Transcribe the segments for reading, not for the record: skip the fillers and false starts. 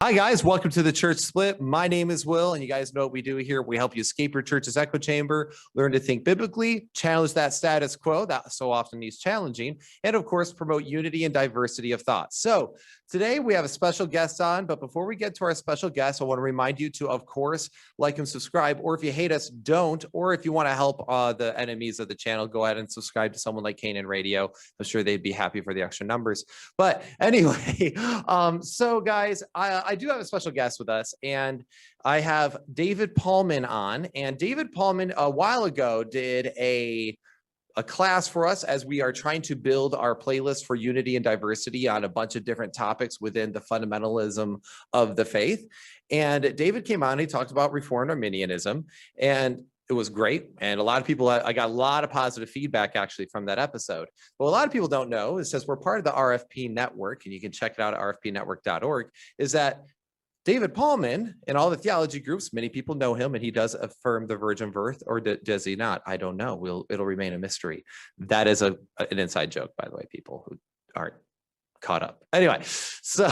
Hi, guys. Welcome to the Church Split. My name is Will, and you guys know what we do here. We help you escape your church's echo chamber, learn to think biblically, challenge that status quo that so often needs challenging, and of course, promote unity and diversity of thought. So today we have a special guest on, but before we get to our special guest, I want to remind you to, of course, like and subscribe, or if you hate us, don't, or if you want to help the enemies of the channel, go ahead and subscribe to someone like Canaan Radio. I'm sure they'd be happy for the extra numbers. But anyway, so guys, I do have a special guest with us, and I have David Pallmann on. And David Pallmann a while ago did a class for us as we are trying to build our playlist for unity and diversity on a bunch of different topics within the fundamentalism of the faith. And David came on, he talked about Reformed Arminianism, and it was great. And a lot of people, I got a lot of positive feedback actually from that episode. But a lot of people don't know is since we're part of the RFP network, and you can check it out at rfpnetwork.org, is that David Pallmann and all the theology groups, many people know him, and he does affirm the virgin birth, or does he not? I don't know. It'll remain a mystery. That is an inside joke, by the way, people who aren't caught up. Anyway, so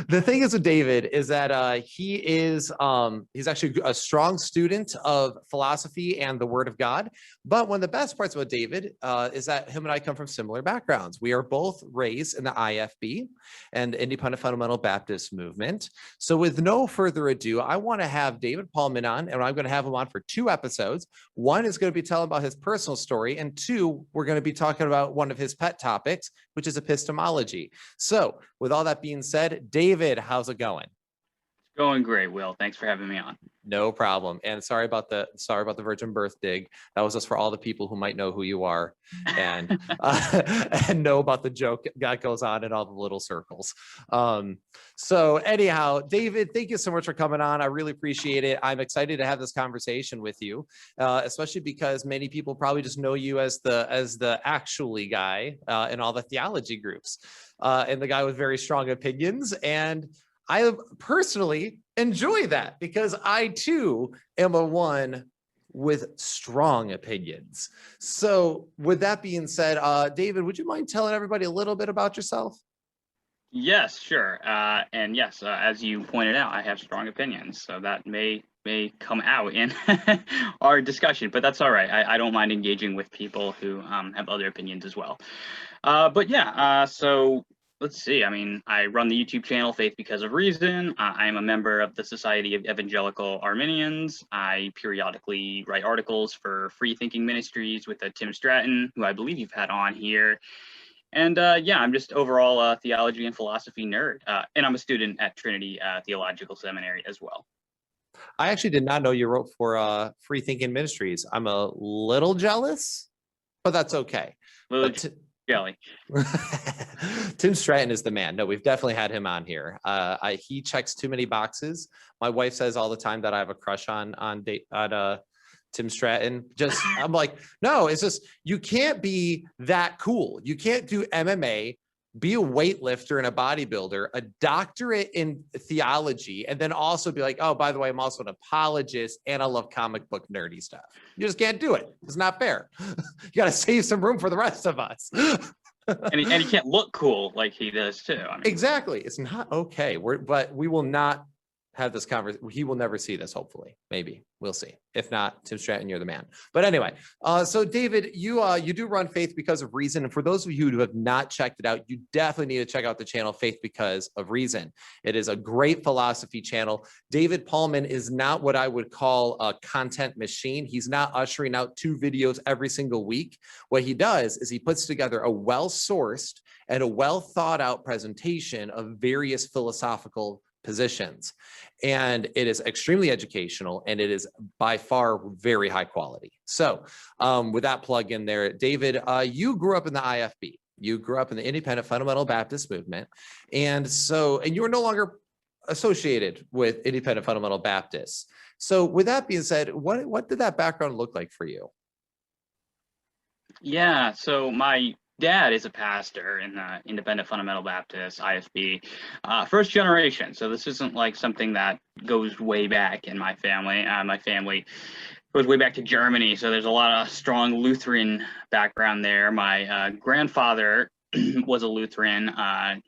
the thing is with David is that he's actually a strong student of philosophy and the Word of God. But one of the best parts about David is that him and I come from similar backgrounds. We are both raised in the IFB and Independent Fundamental Baptist movement. So with no further ado, I want to have David Pallmann on, and I'm going to have him on for 2 episodes. One is going to be telling about his personal story, and 2, we're going to be talking about one of his pet topics, which is epistemology. So with all that being said, David, how's it going? It's going great, Will. Thanks for having me on. No problem. And sorry about the virgin birth dig. That was just for all the people who might know who you are and and know about the joke that goes on in all the little circles. So anyhow, David, thank you so much for coming on. I really appreciate it. I'm excited to have this conversation with you, especially because many people probably just know you as the actually guy in all the theology groups, and the guy with very strong opinions. And I personally enjoy that because I too am a one with strong opinions. So with that being said, David, would you mind telling everybody a little bit about yourself? Yes, sure. And yes, as you pointed out, I have strong opinions. So that may come out in our discussion, but that's all right. I don't mind engaging with people who have other opinions as well. But yeah, so let's see. I mean, I run the YouTube channel Faith Because of Reason. I am a member of the Society of Evangelical Arminians. I periodically write articles for Free Thinking Ministries with Tim Stratton, who I believe you've had on here. And yeah, I'm just overall a theology and philosophy nerd. And I'm a student at Trinity Theological Seminary as well. I actually did not know you wrote for Free Thinking Ministries. I'm a little jealous, but that's okay. Jelly. Tim Stratton is the man. No, we've definitely had him on here. He checks too many boxes. My wife says all the time that I have a crush on Tim Stratton. I'm like, no, it's just, you can't be that cool. You can't do MMA, be a weightlifter and a bodybuilder, a doctorate in theology, and then also be like, oh, by the way, I'm also an apologist and I love comic book nerdy stuff. You just can't do it. It's not fair. You got to save some room for the rest of us. and he can't look cool like he does too. I mean, exactly. It's not okay. But we will not have this conversation. He will never see this, hopefully. Maybe. We'll see. If not, Tim Stratton, you're the man. But anyway, so David, you do run Faith Because of Reason. And for those of you who have not checked it out, you definitely need to check out the channel Faith Because of Reason. It is a great philosophy channel. David Pallmann is not what I would call a content machine. He's not ushering out 2 videos every single week. What he does is he puts together a well-sourced and a well-thought-out presentation of various philosophical positions, and it is extremely educational, and it is by far very high quality. So with that plug in there, David, you grew up in the IFB. You grew up in the Independent Fundamental Baptist movement, and you are no longer associated with Independent Fundamental Baptists. So with that being said, what did that background look like for you? Yeah, so my dad is a pastor in the Independent Fundamental Baptist, IFB, first generation. So this isn't like something that goes way back in my family. My family goes way back to Germany, so there's a lot of strong Lutheran background there. My grandfather was a Lutheran.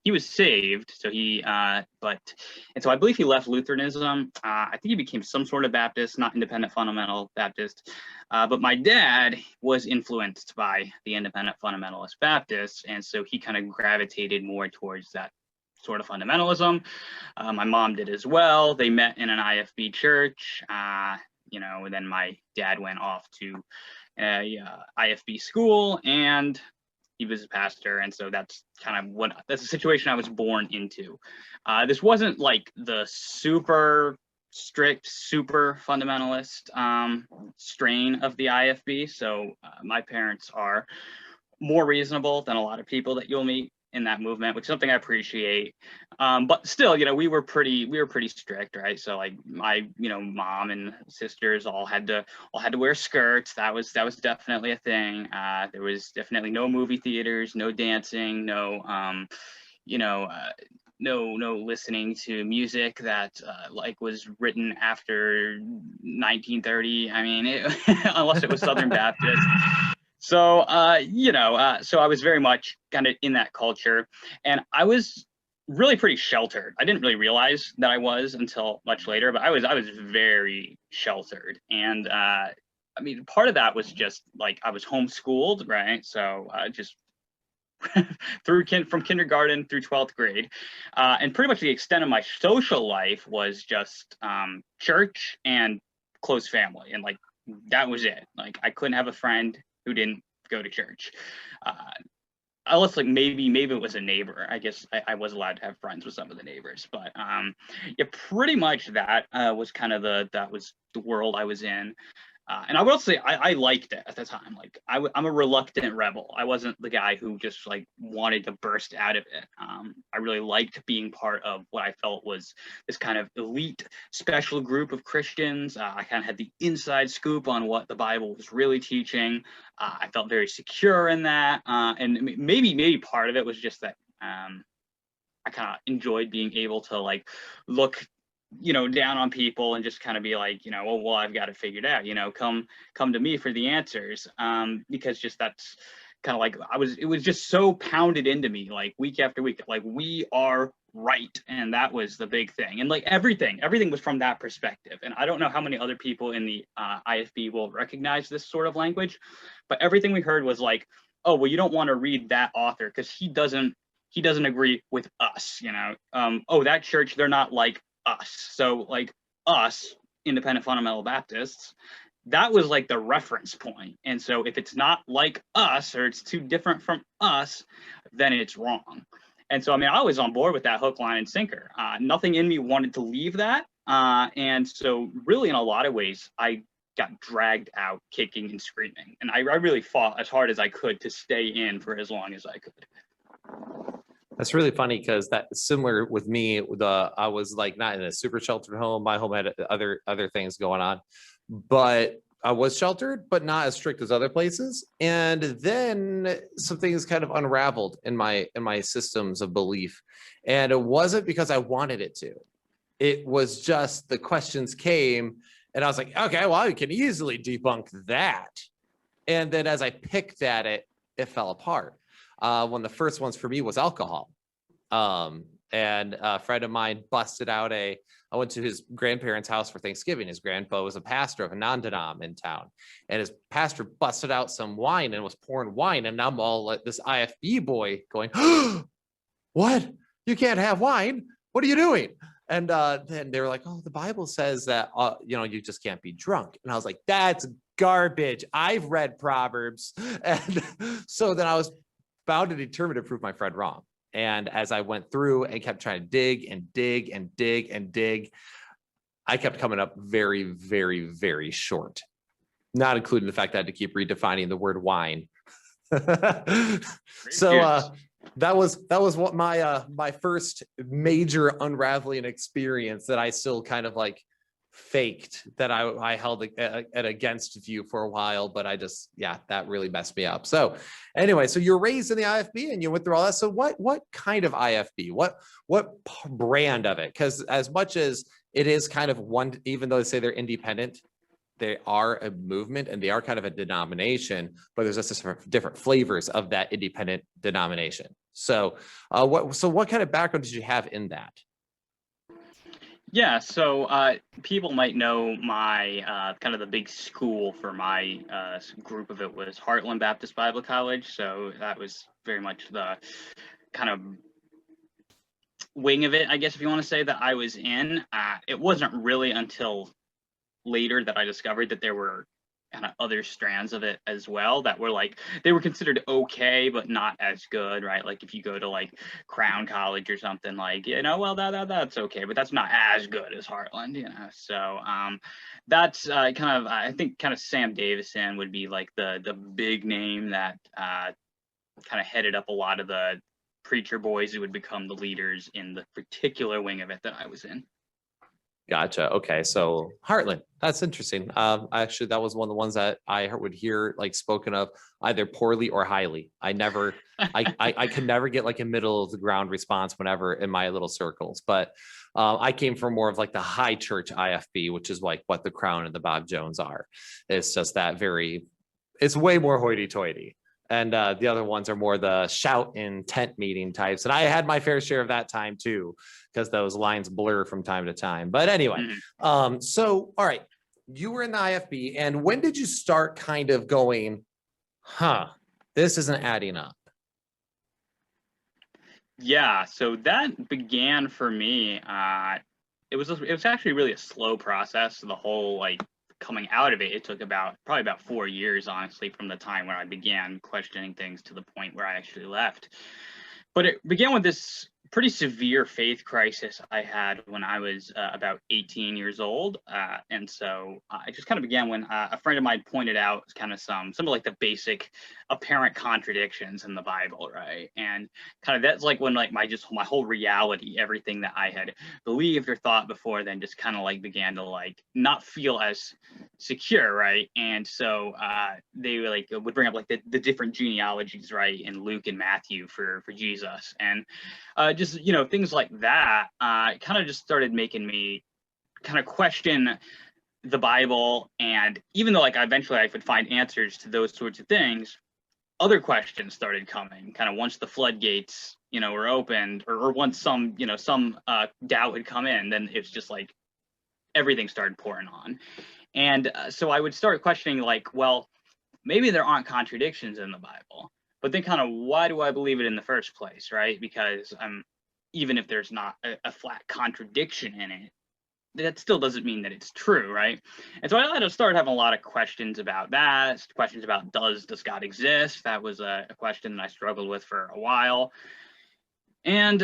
He was saved, so and so I believe he left Lutheranism. I think he became some sort of Baptist, not independent fundamental Baptist. But my dad was influenced by the independent fundamentalist Baptists, and so he kind of gravitated more towards that sort of fundamentalism. My mom did as well. They met in an IFB church. And then my dad went off to IFB school, and he was a pastor, and so that's the situation I was born into. This wasn't like the super strict, super fundamentalist strain of the IFB. So my parents are more reasonable than a lot of people that you'll meet in that movement, which is something I appreciate. But still, we were pretty strict, right? So like my, mom and sisters all had to wear skirts. That was definitely a thing. There was definitely no movie theaters, no dancing, no listening to music that was written after 1930. I mean, unless it was Southern Baptist. So, so I was very much kind of in that culture, and I was really pretty sheltered. I didn't really realize that I was until much later, but I was very sheltered. And I mean, part of that was just like I was homeschooled, right? So just from kindergarten through 12th grade. And pretty much the extent of my social life was just church and close family. And like, that was it. Like, I couldn't have a friend who didn't go to church. Unless like maybe it was a neighbor. I guess I was allowed to have friends with some of the neighbors, but yeah, pretty much that was kind of the world I was in. And I will say I liked it at the time. Like I'm a reluctant rebel. I wasn't the guy who just like wanted to burst out of it. I really liked being part of what I felt was this kind of elite special group of Christians. I kind of had the inside scoop on what the Bible was really teaching. I felt very secure in that. And maybe part of it was just that I kind of enjoyed being able to like look down on people and just kind of be like, well, I've got it figured out, come to me for the answers. Because just that's kind of like, it was just so pounded into me, like week after week, like we are right. And that was the big thing. And like everything was from that perspective. And I don't know how many other people in the IFB will recognize this sort of language, but everything we heard was like, oh, well, you don't want to read that author because he doesn't agree with us, oh, that church, they're not like us. So like us, independent fundamental Baptists, that was like the reference point. And so if it's not like us or it's too different from us, then it's wrong. And so, I mean, I was on board with that hook, line, and sinker. Nothing in me wanted to leave that. And so really, in a lot of ways, I got dragged out kicking and screaming. And I really fought as hard as I could to stay in for as long as I could. That's really funny because that's similar with me. I was like not in a super sheltered home. My home had other things going on, but I was sheltered, but not as strict as other places. And then some things kind of unraveled in my systems of belief. And it wasn't because I wanted it to. It was just the questions came and I was like, okay, well, I can easily debunk that. And then as I picked at it, it fell apart. One of the first ones for me was alcohol. And a friend of mine busted out I went to his grandparents' house for Thanksgiving. His grandpa was a pastor of a non-denom in town. And his pastor busted out some wine and was pouring wine. And I'm all like this IFB boy going, what? You can't have wine. What are you doing? And then they were like, oh, the Bible says that, you just can't be drunk. And I was like, that's garbage. I've read Proverbs. And so then I was bound and determined to prove my friend wrong. And as I went through and kept trying to dig and dig and dig and dig, I kept coming up very, very, very short, not including the fact that I had to keep redefining the word wine. So that was what my first major unraveling experience that I still kind of like faked, that I held it against view for a while, but I just, that really messed me up. So anyway, so you're raised in the IFB and you went through all that. So what kind of IFB, what brand of it? Because as much as it is kind of one, even though they say they're independent, they are a movement and they are kind of a denomination, but there's just different flavors of that independent denomination. So what kind of background did you have in that? Yeah, so people might know my kind of the big school for my group of it was Heartland Baptist Bible College. So that was very much the kind of wing of it, I guess, if you want to say, that I was in. It wasn't really until later that I discovered that there were kind of other strands of it as well that were like, they were considered okay, but not as good, right? Like if you go to like Crown College or something, like, well, that's okay, but that's not as good as Heartland, So that's kind of, I think kind of Sam Davison would be like the big name that kind of headed up a lot of the preacher boys who would become the leaders in the particular wing of it that I was in. Gotcha. Okay. So Heartland, that's interesting. Actually, that was one of the ones that I would hear like spoken of either poorly or highly. I could never get like a middle of the ground response whenever in my little circles, but I came from more of like the high church IFB, which is like what the Crown and the Bob Jones are. It's just that it's way more hoity toity. And the other ones are more the shout in tent meeting types. And I had my fair share of that time too, because those lines blur from time to time. But anyway, so, all right, you were in the IFB. And when did you start kind of going, this isn't adding up? Yeah, so that began for me. It was actually really a slow process. The whole like coming out of it took probably about 4 years, honestly, from the time when I began questioning things to the point where I actually left. But it began with this pretty severe faith crisis I had when I was about 18 years old. And so it just kind of began when a friend of mine pointed out kind of some of like the basic apparent contradictions in the Bible, right? And kind of that's like when like my whole reality, everything that I had believed or thought before then just kind of like began to like not feel as secure, right? And so they like would bring up like the different genealogies, right, in Luke and Matthew for Jesus, and just things like that kind of just started making me kind of question the Bible. And even though like eventually I would find answers to those sorts of things, other questions started coming kind of once the floodgates were opened, or once some doubt had come in, then it's just like everything started pouring on. And so I would start questioning like, well, maybe there aren't contradictions in the Bible, but then kind of why do I believe it in the first place, right? Because even if there's not a flat contradiction in it, that still doesn't mean that it's true, right? And so I had to start having a lot of questions about that, questions about does God exist? That was a question that I struggled with for a while. And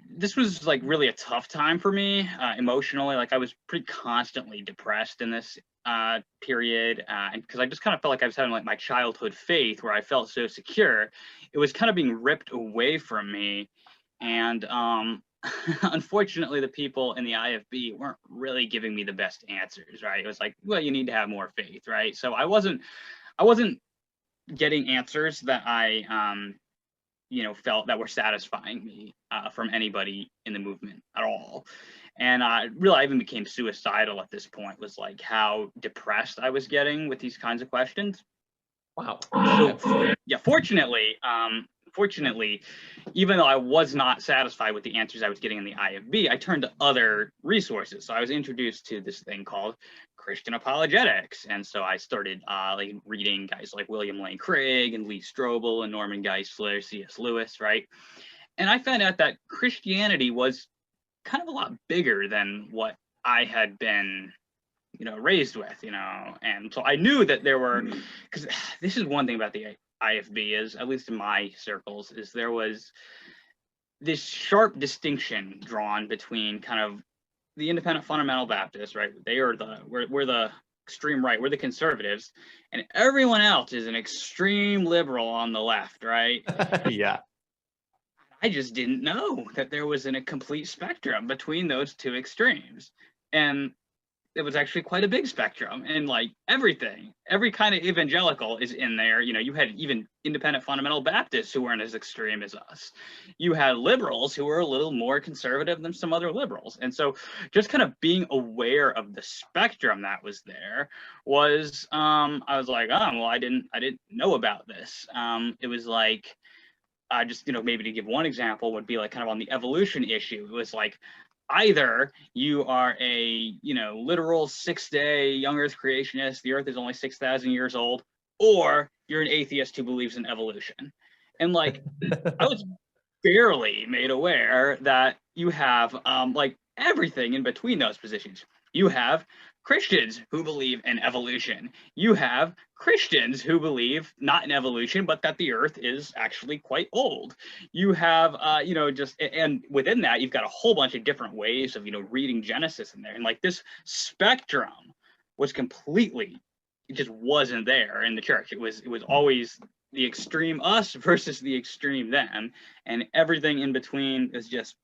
this was like really a tough time for me emotionally. Like I was pretty constantly depressed in this period, and because I just kind of felt like I was having like my childhood faith where I felt so secure, it was kind of being ripped away from me. And unfortunately, the people in the IFB weren't really giving me the best answers, right? It was like, well, you need to have more faith, right? So I wasn't getting answers that I felt that were satisfying me from anybody in the movement at all. And I even became suicidal at this point, was like how depressed I was getting with these kinds of questions. Wow. So yeah, fortunately, even though I was not satisfied with the answers I was getting in the IFB, I turned to other resources. So I was introduced to this thing called Christian apologetics. And so I started like reading guys like William Lane Craig and Lee Strobel and Norman Geisler, C.S. Lewis, right? And I found out that Christianity was kind of a lot bigger than what I had been raised with, and so I knew that there were, because this is one thing about the IFB is, at least in my circles, is there was this sharp distinction drawn between kind of the independent fundamental Baptists, right? They are we're the extreme right, we're the conservatives, and everyone else is an extreme liberal on the left, right? Yeah. I just didn't know that there was a complete spectrum between those two extremes. And it was actually quite a big spectrum, and like every kind of evangelical is in there. You know, you had even independent fundamental Baptists who weren't as extreme as us. You had liberals who were a little more conservative than some other liberals. And so just kind of being aware of the spectrum that was there was, I was like, oh, well, I didn't know about this. It was like, just, you know, maybe to give one example would be like kind of on the evolution issue. It was like, either you are a, you know, literal 6-day young earth creationist, the earth is only 6,000 years old, or you're an atheist who believes in evolution. And like, I was barely made aware that you have like everything in between those positions. You have Christians who believe in evolution. You have Christians who believe not in evolution, but that the earth is actually quite old. You have, you know, just, and within that, you've got a whole bunch of different ways of, you know, reading Genesis in there. And like this spectrum was completely, it just wasn't there in the church. It was always the extreme us versus the extreme them, and everything in between is just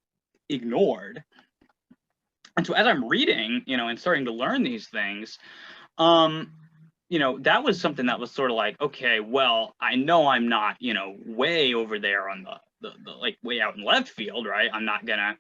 ignored. And so as I'm reading, you know, and starting to learn these things, you know, that was something that was sort of like, okay, well, I know I'm not, you know, way over there on the like way out in left field, right? I'm not gonna,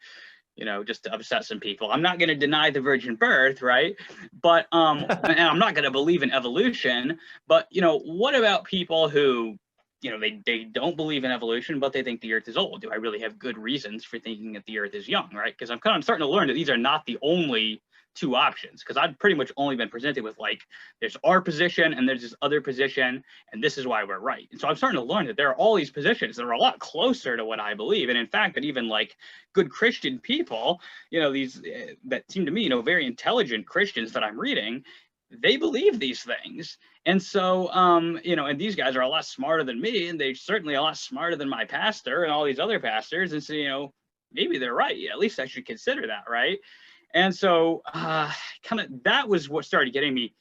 you know, just to upset some people, I'm not gonna deny the virgin birth, right? But and I'm not gonna believe in evolution. But, you know, what about people who, you know, they don't believe in evolution, but they think the earth is old? Do I really have good reasons for thinking that the earth is young, right? Because I'm kind of starting to learn that these are not the only two options, because I've pretty much only been presented with like, there's our position and there's this other position, and this is why we're right. And so I'm starting to learn that there are all these positions that are a lot closer to what I believe. And in fact, that even like good Christian people, you know, these that seem to me, you know, very intelligent Christians that I'm reading, they believe these things. And so, you know, and these guys are a lot smarter than me, and they're certainly a lot smarter than my pastor and all these other pastors. And so, you know, maybe they're right. Yeah, at least I should consider that, right? And so kind of that was what started getting me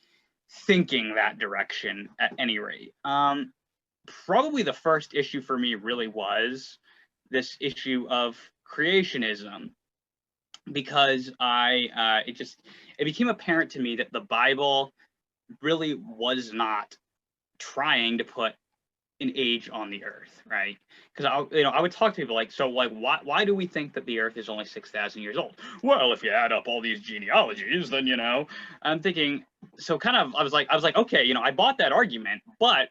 thinking that direction at any rate. Probably the first issue for me really was this issue of creationism, because it became apparent to me that the Bible really was not trying to put an age on the earth, right? Because I would talk to people like, so like, why do we think that the earth is only 6,000 years old? Well, if you add up all these genealogies, then, you know, I'm thinking, so kind of, I was like, okay, you know, I bought that argument, but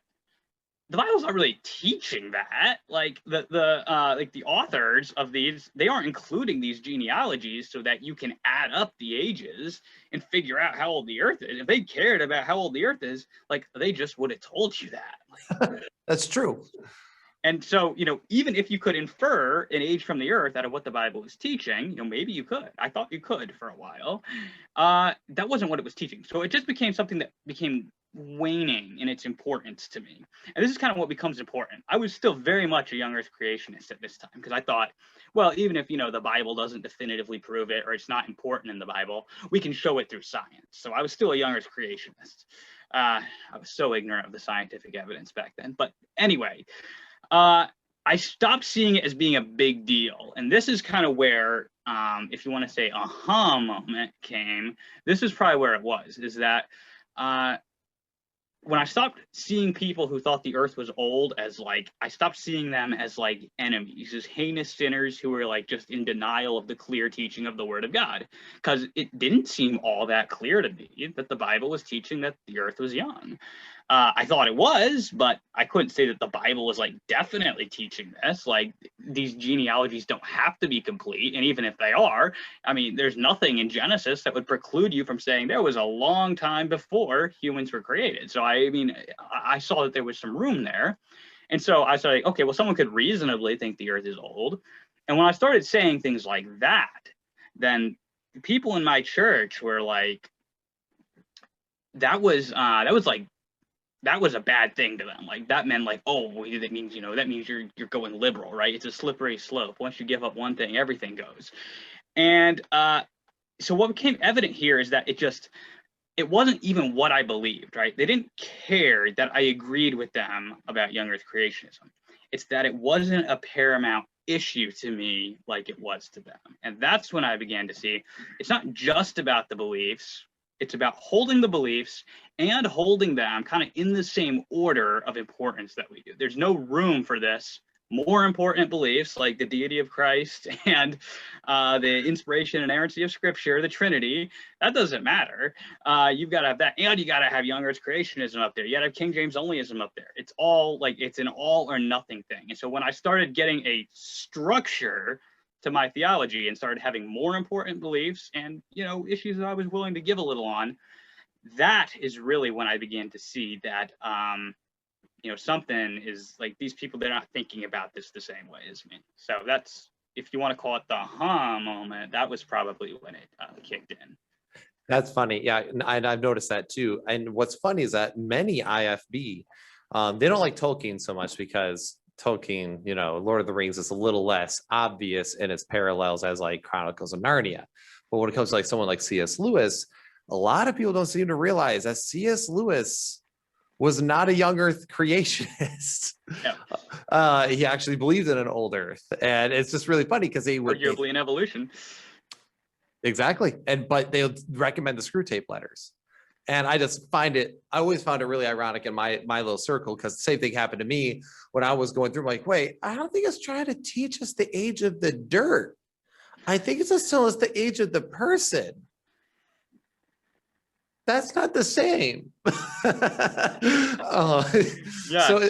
the Bible's not really teaching that. Like the authors of these, they aren't including these genealogies so that you can add up the ages and figure out how old the earth is. If they cared about how old the earth is, like, they just would have told you that. That's true. And so, you know, even if you could infer an age from the earth out of what the Bible is teaching, you know, maybe you could. I thought you could for a while. That wasn't what it was teaching. So it just became something that became waning in its importance to me. And this is kind of what becomes important. I was still very much a young earth creationist at this time, because I thought, well, even if, you know, the Bible doesn't definitively prove it, or it's not important in the Bible, we can show it through science. So I was still a young earth creationist. I was so ignorant of the scientific evidence back then. But anyway, I stopped seeing it as being a big deal. And this is kind of where, if you want to say aha moment came, this is probably where it was, is that when I stopped seeing people who thought the earth was old as like, I stopped seeing them as like enemies, as heinous sinners who were like just in denial of the clear teaching of the word of God. Because it didn't seem all that clear to me that the Bible was teaching that the earth was young. I thought it was, but I couldn't say that the Bible was like definitely teaching this. Like, these genealogies don't have to be complete. And even if they are, I mean, there's nothing in Genesis that would preclude you from saying there was a long time before humans were created. So, I mean, I saw that there was some room there. And so I started, okay, well, someone could reasonably think the earth is old. And when I started saying things like that, then people in my church were like, that was a bad thing to them. Like, that meant like, oh, well, that means, you know, that means you're going liberal, right? It's a slippery slope. Once you give up one thing, everything goes. And so what became evident here is that it wasn't even what I believed, right? They didn't care that I agreed with them about young earth creationism. It's that it wasn't a paramount issue to me like it was to them. And that's when I began to see it's not just about the beliefs. It's about holding the beliefs and holding them kind of in the same order of importance that we do. There's no room for this more important beliefs like the deity of Christ and the inspiration and inerrancy of Scripture, the Trinity. That doesn't matter. You've got to have that, and you got to have young Earth creationism up there. You got to have King James Only-ism up there. It's all like, it's an all or nothing thing. And so when I started getting a structure to my theology and started having more important beliefs and, you know, issues that I was willing to give a little on, that is really when I began to see that you know, something is like, these people, they're not thinking about this the same way as me. So that's, if you want to call it the moment, that was probably when it kicked in. That's funny. Yeah, and I've noticed that too. And what's funny is that many IFB, they don't like Tolkien so much because Tolkien, you know, Lord of the Rings is a little less obvious in its parallels as like Chronicles of Narnia. But when it comes to like someone like C.S. Lewis, a lot of people don't seem to realize that C.S. Lewis was not a young Earth creationist. Yeah. He actually believed in an old Earth, and it's just really funny because they would arguably in evolution. Exactly, but they'll recommend the screw tape letters, and I just find it. I always found it really ironic in my little circle because the same thing happened to me when I was going through. I'm like, wait, I don't think it's trying to teach us the age of the dirt. I think it's just telling us the age of the person. That's not the same. Yes. So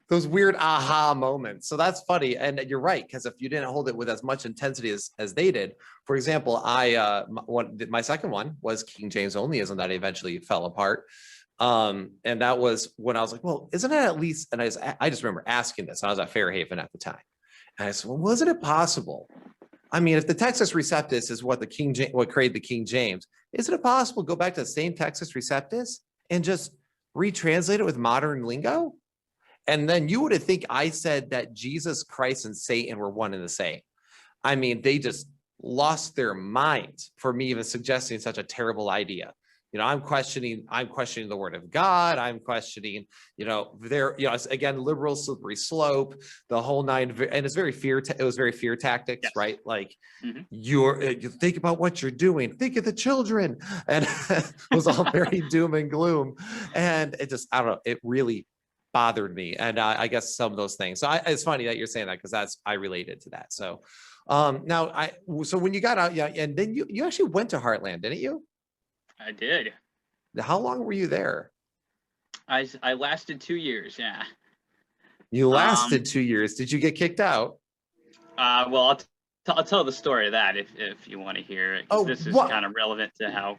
those weird aha moments. So that's funny. And you're right, because if you didn't hold it with as much intensity as they did, for example, my second one was King James Only-ism that eventually fell apart. And that was when I was like, well, isn't it at least, and I just remember asking this, I was at Fairhaven at the time. And I said, well, wasn't it possible? I mean, if the Textus Receptus is what created the King James, isn't it possible to go back to the same Textus Receptus and just retranslate it with modern lingo? And then you would have think I said that Jesus Christ and Satan were one and the same. I mean, they just lost their minds for me even suggesting such a terrible idea. You know, I'm questioning the word of God. I'm questioning, you know, again, liberal slippery slope, the whole nine, and it's very it was very fear tactics, yes. Right? Like you think about what you're doing, think of the children, and it was all very doom and gloom. And it just, I don't know, it really bothered me. And I guess some of those things. So it's funny that you're saying that because I related to that. So so when you got out, yeah, and then you actually went to Heartland, didn't you? I did. How long were you there? I lasted 2 years. Yeah. You lasted 2 years. Did you get kicked out? Well, I'll tell the story of that if you want to hear it. Oh, this is kind of relevant to how.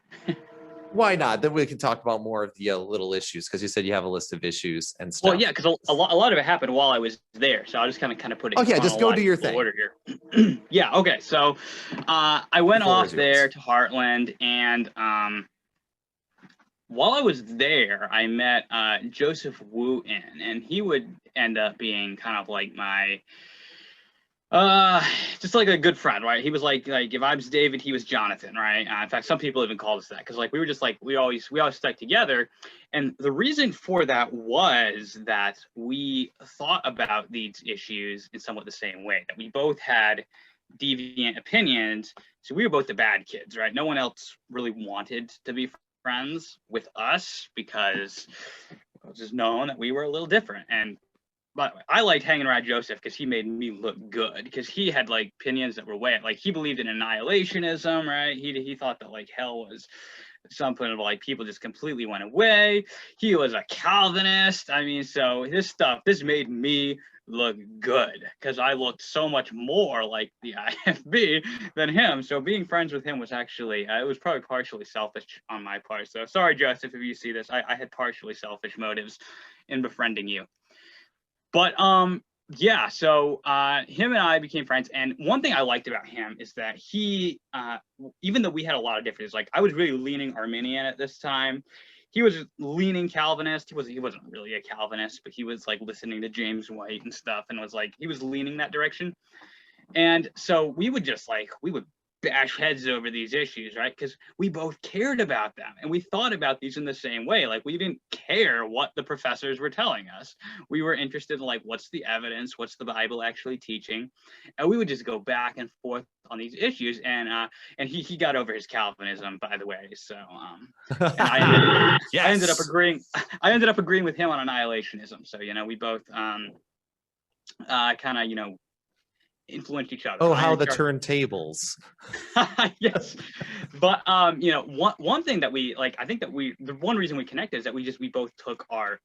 Why not? Then we can talk about more of the little issues because you said you have a list of issues and stuff. Well, yeah, because a lot of it happened while I was there, so I'll just kind of put it. Oh yeah, just go do your thing. Order here. Yeah. Okay. So, I went off there to Heartland, and while I was there, I met Joseph Wooten, and he would end up being kind of like my just like a good friend, right? He was like if I was David, he was Jonathan, right? In fact, some people even called us that because like we were just like we always stuck together. And the reason for that was that we thought about these issues in somewhat the same way, that we both had deviant opinions. So we were both the bad kids, right? No one else really wanted to be friends with us because it was just known that we were a little different. And but I liked hanging around Joseph because he made me look good, because he had like opinions that were way, like he believed in annihilationism, right? He thought that like hell was something of like people just completely went away. He was a Calvinist. I mean, so this made me look good because I looked so much more like the IFB than him. So being friends with him was actually, it was probably partially selfish on my part. So sorry, Joseph, if you see this, I had partially selfish motives in befriending you. But yeah, so him and I became friends. And one thing I liked about him is that he, even though we had a lot of differences, like I was really leaning Arminian at this time. He was leaning Calvinist. He wasn't really a Calvinist, but he was like listening to James White and stuff, and was like he was leaning that direction. And so we would bash heads over these issues, right? Because we both cared about them and we thought about these in the same way. Like, we didn't care what the professors were telling us. We were interested in, like, what's the evidence, what's the Bible actually teaching, and we would just go back and forth on these issues. And he got over his Calvinism, by the way. So and I ended up Yes. agreeing. I ended up agreeing with him on annihilationism. So, you know, we both kind of, you know, influenced each other. Oh, how the turntables. Yes, but you know, one thing that we like, I think that the one reason we connected is that we both took our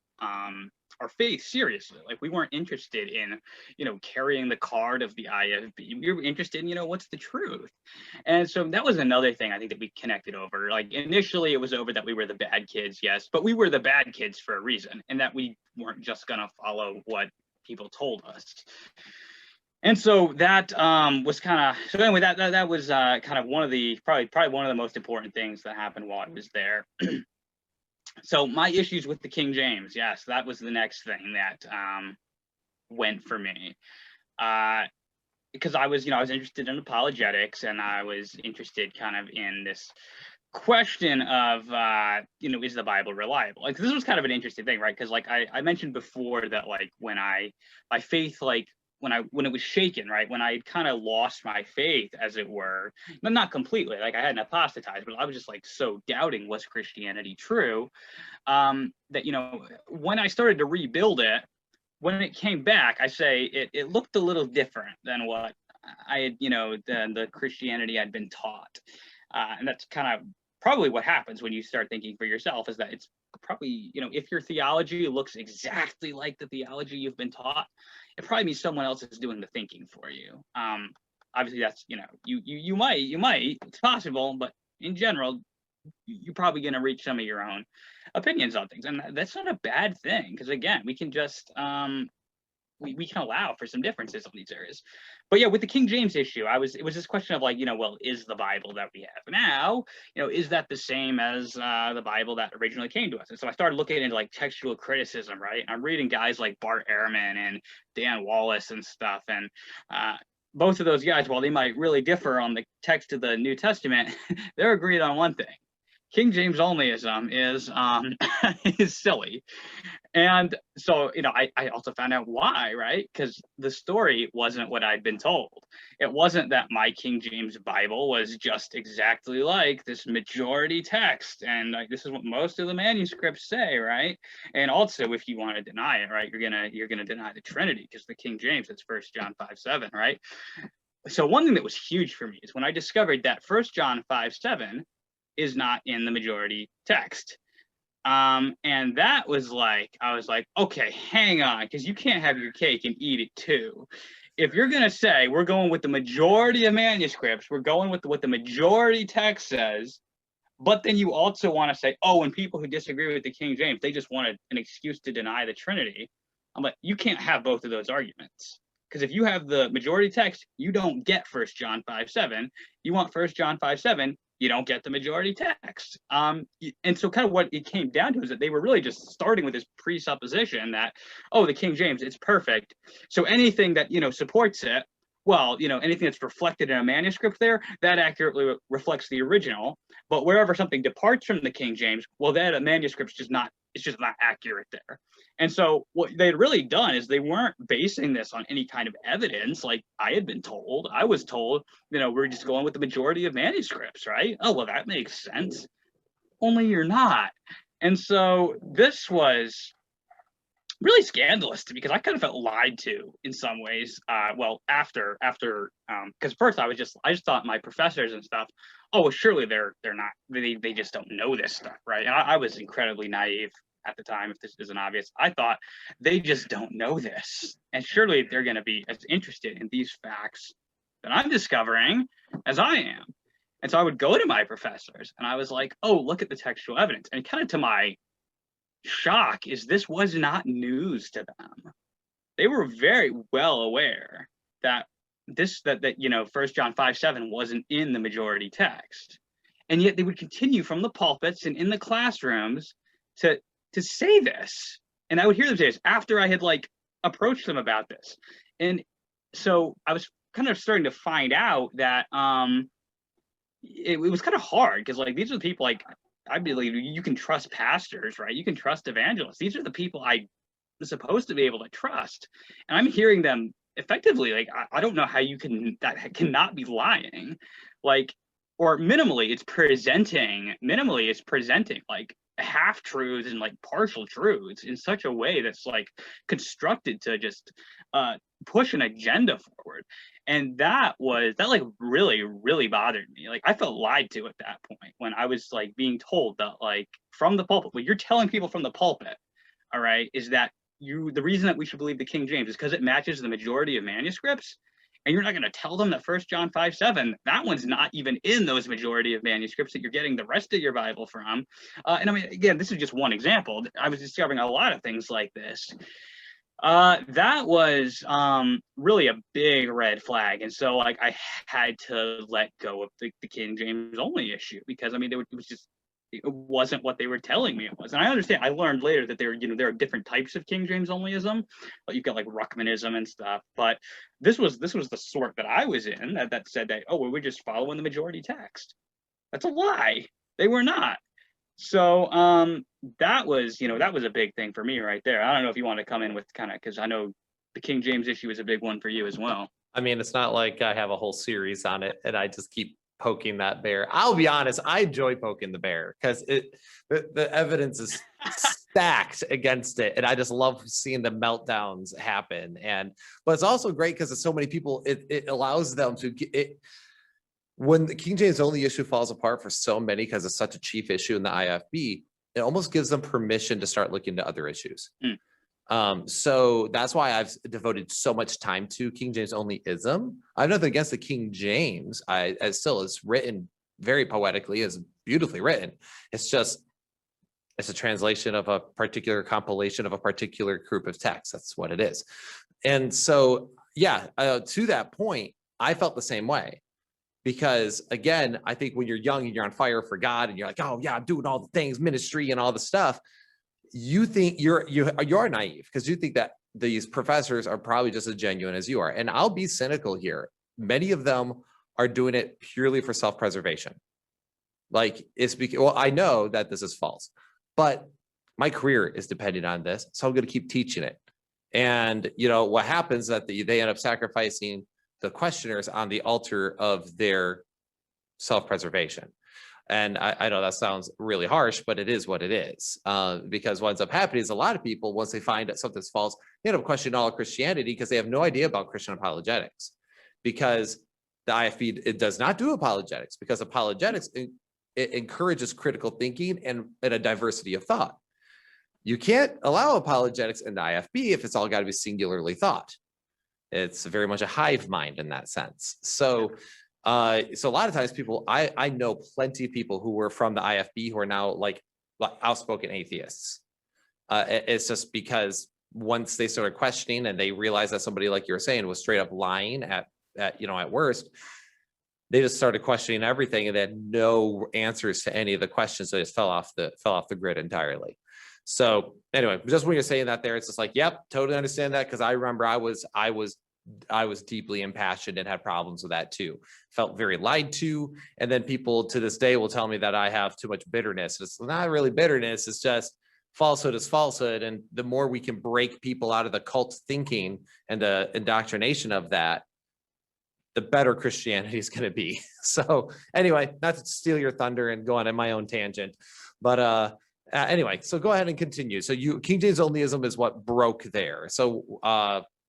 faith seriously. Like, we weren't interested in, you know, carrying the card of the IFB. We were interested in, you know, what's the truth. And so that was another thing I think that we connected over. Like, initially it was over that we were the bad kids, yes, but we were the bad kids for a reason, and that we weren't just gonna follow what people told us. And so that was kind of, so anyway, that was kind of one of the probably one of the most important things that happened while I was there. So my issues with the King James, yes, that was the next thing that went for me, because I was interested in apologetics, and I was interested kind of in this question of you know, is the Bible reliable? Like, this was kind of an interesting thing, right? Because, like, I mentioned before that, like, when my faith, like, when it was shaken, right, when I kind of lost my faith, as it were, but not completely, like, I hadn't apostatized, but I was just, like, so doubting, was Christianity true, that, you know, when I started to rebuild it, when it came back, I say it looked a little different than what I had, you know, than the Christianity I'd been taught. And that's kind of probably what happens when you start thinking for yourself, is that it's probably, you know, if your theology looks exactly like the theology you've been taught, it probably means someone else is doing the thinking for you. Obviously, that's, you know, you might, it's possible, but in general, you're probably going to reach some of your own opinions on things, and that's not a bad thing, because, again, we can just we can allow for some differences on these areas. But yeah, with the King James issue, it was this question of, like, you know, well, is the Bible that we have now, you know, is that the same as the Bible that originally came to us? And so I started looking into, like, textual criticism, right? I'm reading guys like Bart Ehrman and Dan Wallace and stuff, and both of those guys, while they might really differ on the text of the New Testament, they're agreed on one thing: King James Only-ism is is silly. And so, you know, I also found out why, right? Because the story wasn't what I'd been told. It wasn't that my King James Bible was just exactly like this majority text, and, like, this is what most of the manuscripts say, right? And also, if you want to deny it, right, you're gonna deny the Trinity, because the King James, it's 1 John 5:7, right? So one thing that was huge for me is when I discovered that 1 John 5:7 is not in the majority text. And that was like, I was like, okay, hang on, because you can't have your cake and eat it too. If you're going to say we're going with the majority of manuscripts, we're going with what the majority text says, but then you also want to say, oh, and people who disagree with the King James, they just wanted an excuse to deny the Trinity. I'm like, you can't have both of those arguments. Because if you have the majority text, you don't get 1 John 5:7. You want 1 John 5:7, you don't get the majority text. And so kind of what it came down to is that they were really just starting with this presupposition that, oh, the King James, it's perfect. So anything that, you know, supports it, well, you know, anything that's reflected in a manuscript there, that accurately reflects the original. But wherever something departs from the King James, well, that a manuscript's just not, it's just not accurate there. And so what they'd really done is they weren't basing this on any kind of evidence like I had been told. I was told, you know, we're just going with the majority of manuscripts, right? Oh, well, that makes sense. Only you're not. And so this was really scandalous to me, because I kind of felt lied to in some ways. Well, after because first I just thought my professors and stuff, oh, well, surely they're not, they just don't know this stuff, right? And I was incredibly naive at the time, if this isn't obvious. I thought they just don't know this, and surely they're going to be as interested in these facts that I'm discovering as I am. And so I would go to my professors and I was like, oh, look at the textual evidence. And kind of to my shock is this was not news to them. They were very well aware that you know, 1 John 5:7 wasn't in the majority text. And yet they would continue from the pulpits and in the classrooms to say this. And I would hear them say this after I had, like, approached them about this. And so I was kind of starting to find out that it was kind of hard because like these are the people like I believe you can trust pastors, right? You can trust evangelists. These are the people I was supposed to be able to trust, and I'm hearing them effectively. Like I don't know how you can that cannot be lying, like or minimally it's presenting like half truths and like partial truths in such a way that's like constructed to just push an agenda forward. And that like really bothered me. Like I felt lied to at that point when I was like being told that like from the pulpit, what you're telling people from the pulpit, all right, is that the reason that we should believe the King James is because it matches the majority of manuscripts. And you're not going to tell them that 1 John 5:7, that one's not even in those majority of manuscripts that you're getting the rest of your Bible from. And I mean, again, this is just one example. I was discovering a lot of things like this. That was really a big red flag. And so like I had to let go of the King James only issue because I mean, it wasn't what they were telling me it was. And I understand, I learned later that there are different types of King James onlyism, but you've got like Ruckmanism and stuff. But this was the sort that I was in that said that, oh, well, we're just following the majority text. That's a lie. They were not. So that was a big thing for me right there. I don't know if you want to come in with kind of, because I know the King James issue is a big one for you as well. I mean, it's not like I have a whole series on it and I just keep poking that bear. I'll be honest, I enjoy poking the bear because the evidence is stacked against it, and I just love seeing the meltdowns happen. But it's also great because there's so many people. It allows them to get when the King James only issue falls apart for so many because it's such a chief issue in the IFB. It almost gives them permission to start looking to other issues. So that's why I've devoted so much time to King James only-ism. I have nothing against the King James. It's written very poetically, it's beautifully written. It's a translation of a particular compilation of a particular group of texts. That's what it is. And so, yeah, to that point, I felt the same way. Because again, I think when you're young and you're on fire for God and you're like, oh yeah, I'm doing all the things, ministry and all the stuff, you think you're naive because you think that these professors are probably just as genuine as you are. And I'll be cynical here. Many of them are doing it purely for self-preservation. Like it's because, well, I know that this is false, but my career is dependent on this. So I'm going to keep teaching it. And what happens is that they end up sacrificing the questioners on the altar of their self-preservation. And I know that sounds really harsh, but it is what it is. Because what ends up happening is a lot of people, once they find that something's false, they end up questioning all of Christianity because they have no idea about Christian apologetics. Because the IFB, it does not do apologetics, because apologetics, it encourages critical thinking and a diversity of thought. You can't allow apologetics in the IFB if it's all got to be singularly thought. It's very much a hive mind in that sense. So a lot of times people, I know plenty of people who were from the IFB who are now like outspoken atheists. It's just because once they started questioning and they realized that somebody, like you were saying, was straight up lying at worst, they just started questioning everything and they had no answers to any of the questions. So they just fell off the grid entirely. So anyway, just when you're saying that there, it's just like, yep, totally understand that. Cause I remember I was deeply impassioned and had problems with that too. Felt very lied to. And then people to this day will tell me that I have too much bitterness. It's not really bitterness. It's just falsehood is falsehood. And the more we can break people out of the cult thinking and the indoctrination of that, the better Christianity is going to be. So anyway, not to steal your thunder and go on my own tangent, but anyway, so go ahead and continue. So King James onlyism is what broke there. So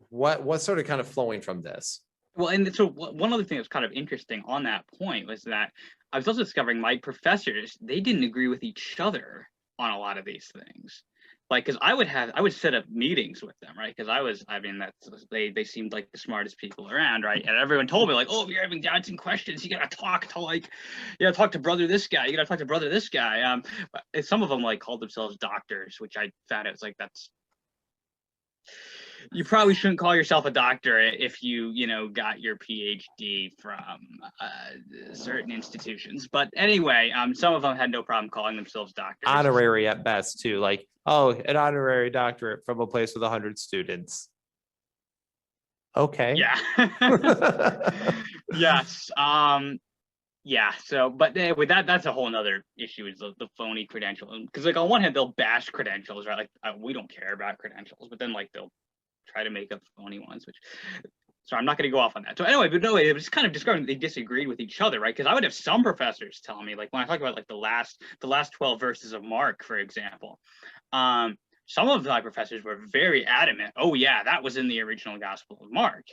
what's sort of kind of flowing from this? Well, and so one other thing that's kind of interesting on that point was that I was also discovering my professors, they didn't agree with each other on a lot of these things. Like, because I would set up meetings with them, right? Because they seemed like the smartest people around, right? And everyone told me like, oh, if you're having doubts and questions, you gotta talk to brother this guy, you gotta talk to brother this guy. But some of them like called themselves doctors, which I found out was like, you probably shouldn't call yourself a doctor if you got your PhD from certain institutions. But anyway, some of them had no problem calling themselves doctors. Honorary at best too, like, oh, an honorary doctorate from a place with 100 students. Okay. Yeah. Yes. Yeah, so, but with that's a whole nother issue, is the phony credential. Because like on one hand, they'll bash credentials, right? Like we don't care about credentials, but then like they'll try to make up phony ones, which, so I'm not going to go off on that. So anyway, but no, it was kind of describing they disagreed with each other, right? Because I would have some professors telling me, like when I talk about like the last 12 verses of Mark, for example, some of my professors were very adamant. Oh yeah, that was in the original Gospel of Mark.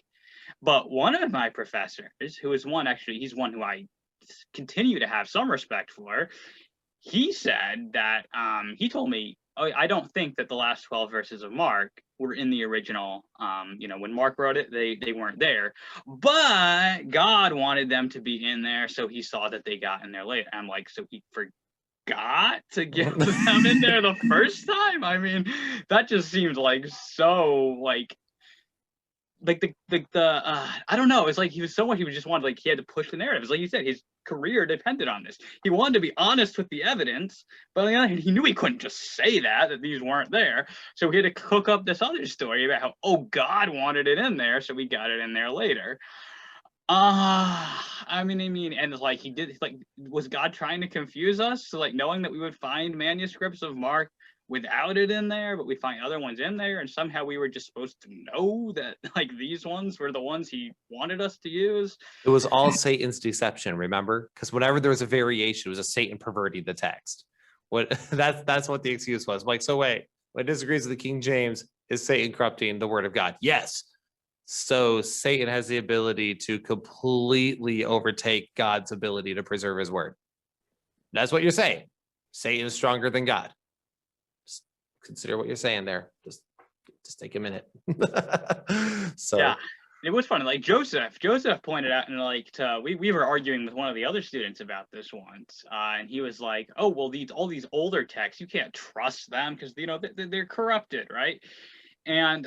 But one of my professors, who is one, actually, he's one who I continue to have some respect for, he said that he told me, oh, I don't think that the last 12 verses of Mark were in the original. When Mark wrote it, they weren't there, but God wanted them to be in there, so he saw that they got in there later. I'm like, so he forgot to get them in there the first time? I mean, that just seems like so I don't know. It's like he was someone, he was just wanted, like he had to push the narrative. It's like you said, his career depended on this. He wanted to be honest with the evidence, but on the other hand, he knew he couldn't just say that these weren't there. So he had to cook up this other story about how, oh, God wanted it in there, so we got it in there later. I mean, and like he did, like, was God trying to confuse us? So like knowing that we would find manuscripts of Mark without it in there, but we find other ones in there, and somehow we were just supposed to know that like these ones were the ones he wanted us to use. It was all Satan's deception, remember? Because whenever there was a variation, it was a Satan perverting the text. That's what the excuse was. I'm like, so wait, what disagrees with the King James is Satan corrupting the word of God? Yes. So Satan has the ability to completely overtake God's ability to preserve his word. That's what you're saying. Satan is stronger than God. Just consider what you're saying there. Just take a minute. So yeah, it was funny. Like Joseph pointed out, and like we were arguing with one of the other students about this once, and he was like, "Oh, well, all these older texts, you can't trust them because they're corrupted, right?" And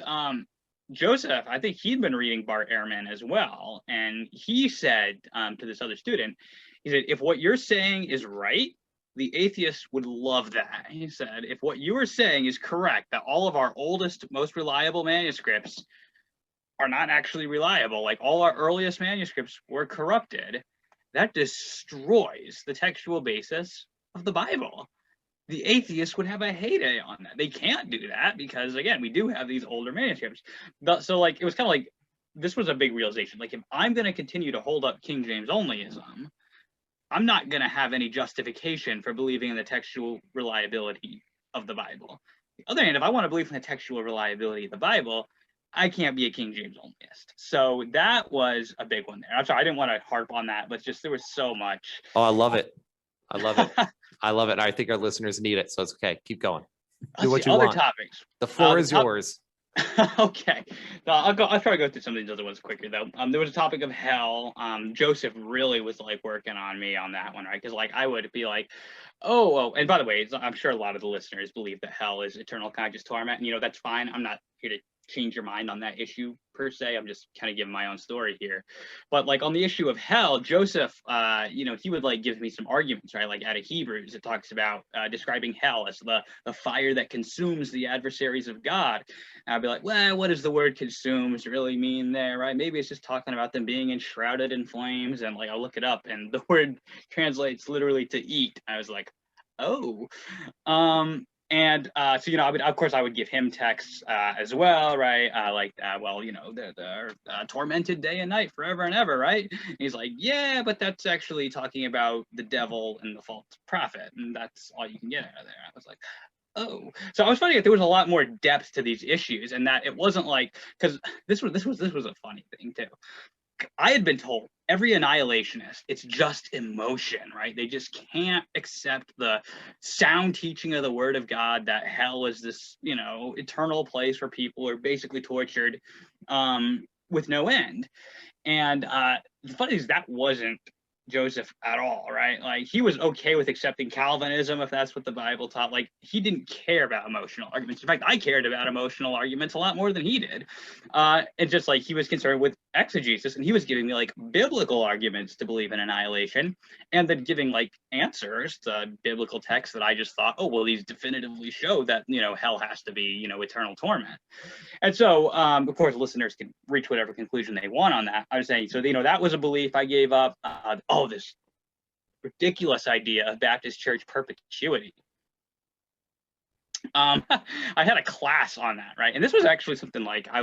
Joseph, I think he'd been reading Bart Ehrman as well, and he said to this other student, he said, if what you're saying is right, the atheists would love that. He said, if what you are saying is correct, that all of our oldest, most reliable manuscripts are not actually reliable, like all our earliest manuscripts were corrupted, that destroys the textual basis of the Bible. The atheists would have a heyday on that. They can't do that because, again, we do have these older manuscripts. So, like, it was kind of like, this was a big realization. Like, if I'm going to continue to hold up King James Only-ism, I'm not going to have any justification for believing in the textual reliability of the Bible. On the other hand, if I want to believe in the textual reliability of the Bible, I can't be a King James Onlyist. So that was a big one there. I'm sorry, I didn't want to harp on that, but just there was so much. Oh, I love it. I love it. I love it. I think our listeners need it, so it's okay. Keep going. Do what you want. Other topics. The floor is yours. Okay, I'll try to go through some of these other ones quicker though. There was a topic of hell. Joseph really was like working on me on that one, right? Because like I would be like, oh, and by the way, I'm sure a lot of the listeners believe that hell is eternal conscious torment, and that's fine. I'm not here to change your mind on that issue per se. I'm just kind of giving my own story here. But like on the issue of hell, Joseph, he would like give me some arguments, right? Like out of Hebrews, it talks about describing hell as the fire that consumes the adversaries of God. And I'd be like, well, what does the word consumes really mean there, right? Maybe it's just talking about them being enshrouded in flames. And like, I'll look it up and the word translates literally to eat. I was like, oh, I would give him texts as well, right? They're tormented day and night forever and ever, right? And he's like, yeah, but that's actually talking about the devil and the false prophet, and that's all you can get out of there. I was like, oh, so I was finding that there was a lot more depth to these issues, and that it wasn't like, because this was a funny thing too. I had been told every annihilationist, it's just emotion, right? They just can't accept the sound teaching of the word of God that hell is this, eternal place where people are basically tortured with no end. And the funny thing is that wasn't Joseph at all, right? Like he was okay with accepting Calvinism if that's what the Bible taught. Like he didn't care about emotional arguments. In fact, I cared about emotional arguments a lot more than he did. It's just like he was concerned with exegesis, and he was giving me like biblical arguments to believe in annihilation, and then giving like answers to biblical texts that I just thought, oh well, these definitively show that hell has to be eternal torment. And so of course listeners can reach whatever conclusion they want on that. I was saying, so that was a belief I gave up. ridiculous idea of Baptist church perpetuity. I had a class on that, right? And this was actually something like I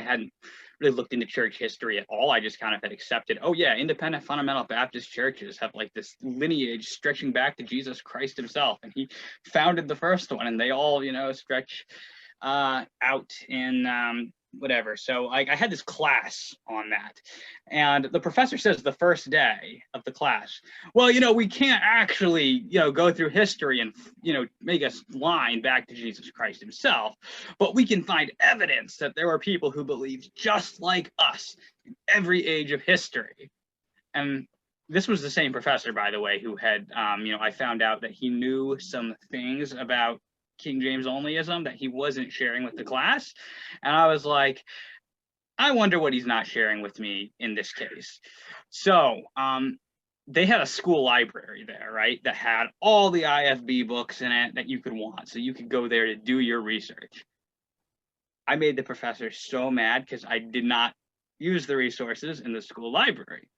hadn't really looked into church history at all. I just kind of had accepted, oh yeah, independent fundamental Baptist churches have like this lineage stretching back to Jesus Christ himself. And he founded the first one, and they all, stretch out in whatever. So I had this class on that, and the professor says the first day of the class, well, we can't actually, go through history and, make a line back to Jesus Christ himself, but we can find evidence that there were people who believed just like us in every age of history. And this was the same professor, by the way, who had, I found out that he knew some things about King James Only-ism that he wasn't sharing with the class. And I was like, I wonder what he's not sharing with me in this case. So they had a school library there, right, that had all the IFB books in it that you could want. So you could go there to do your research. I made the professor so mad because I did not use the resources in the school library.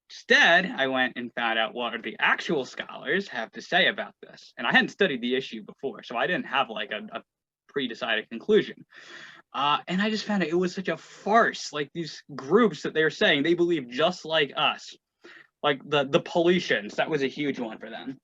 Instead, I went and found out what the actual scholars have to say about this. And I hadn't studied the issue before, so I didn't have like a pre-decided conclusion. And I just found it was such a farce. Like these groups that they were saying they believe just like us, like the Paulicians. That was a huge one for them.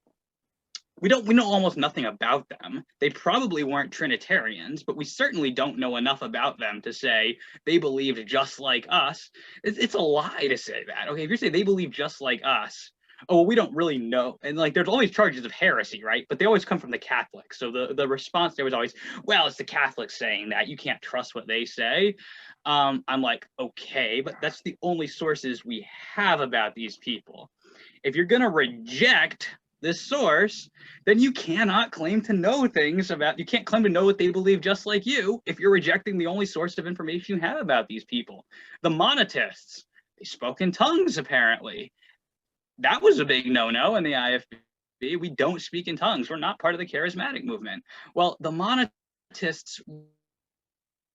We know almost nothing about them. They probably weren't Trinitarians, but we certainly don't know enough about them to say they believed just like us. It's a lie to say that. Okay, if you're saying they believe just like us, oh, well, we don't really know. And like, there's always charges of heresy, right? But they always come from the Catholics. So the response there was always, well, it's the Catholics saying that. You can't trust what they say. I'm like, okay, but that's the only sources we have about these people. If you're going to reject this source, then you cannot claim to know things about, you can't claim to know what they believe just like you if you're rejecting the only source of information you have about these people. The monetists, they spoke in tongues apparently. That was a big no-no in the IFB. We don't speak in tongues. We're not part of the charismatic movement. Well, the monetists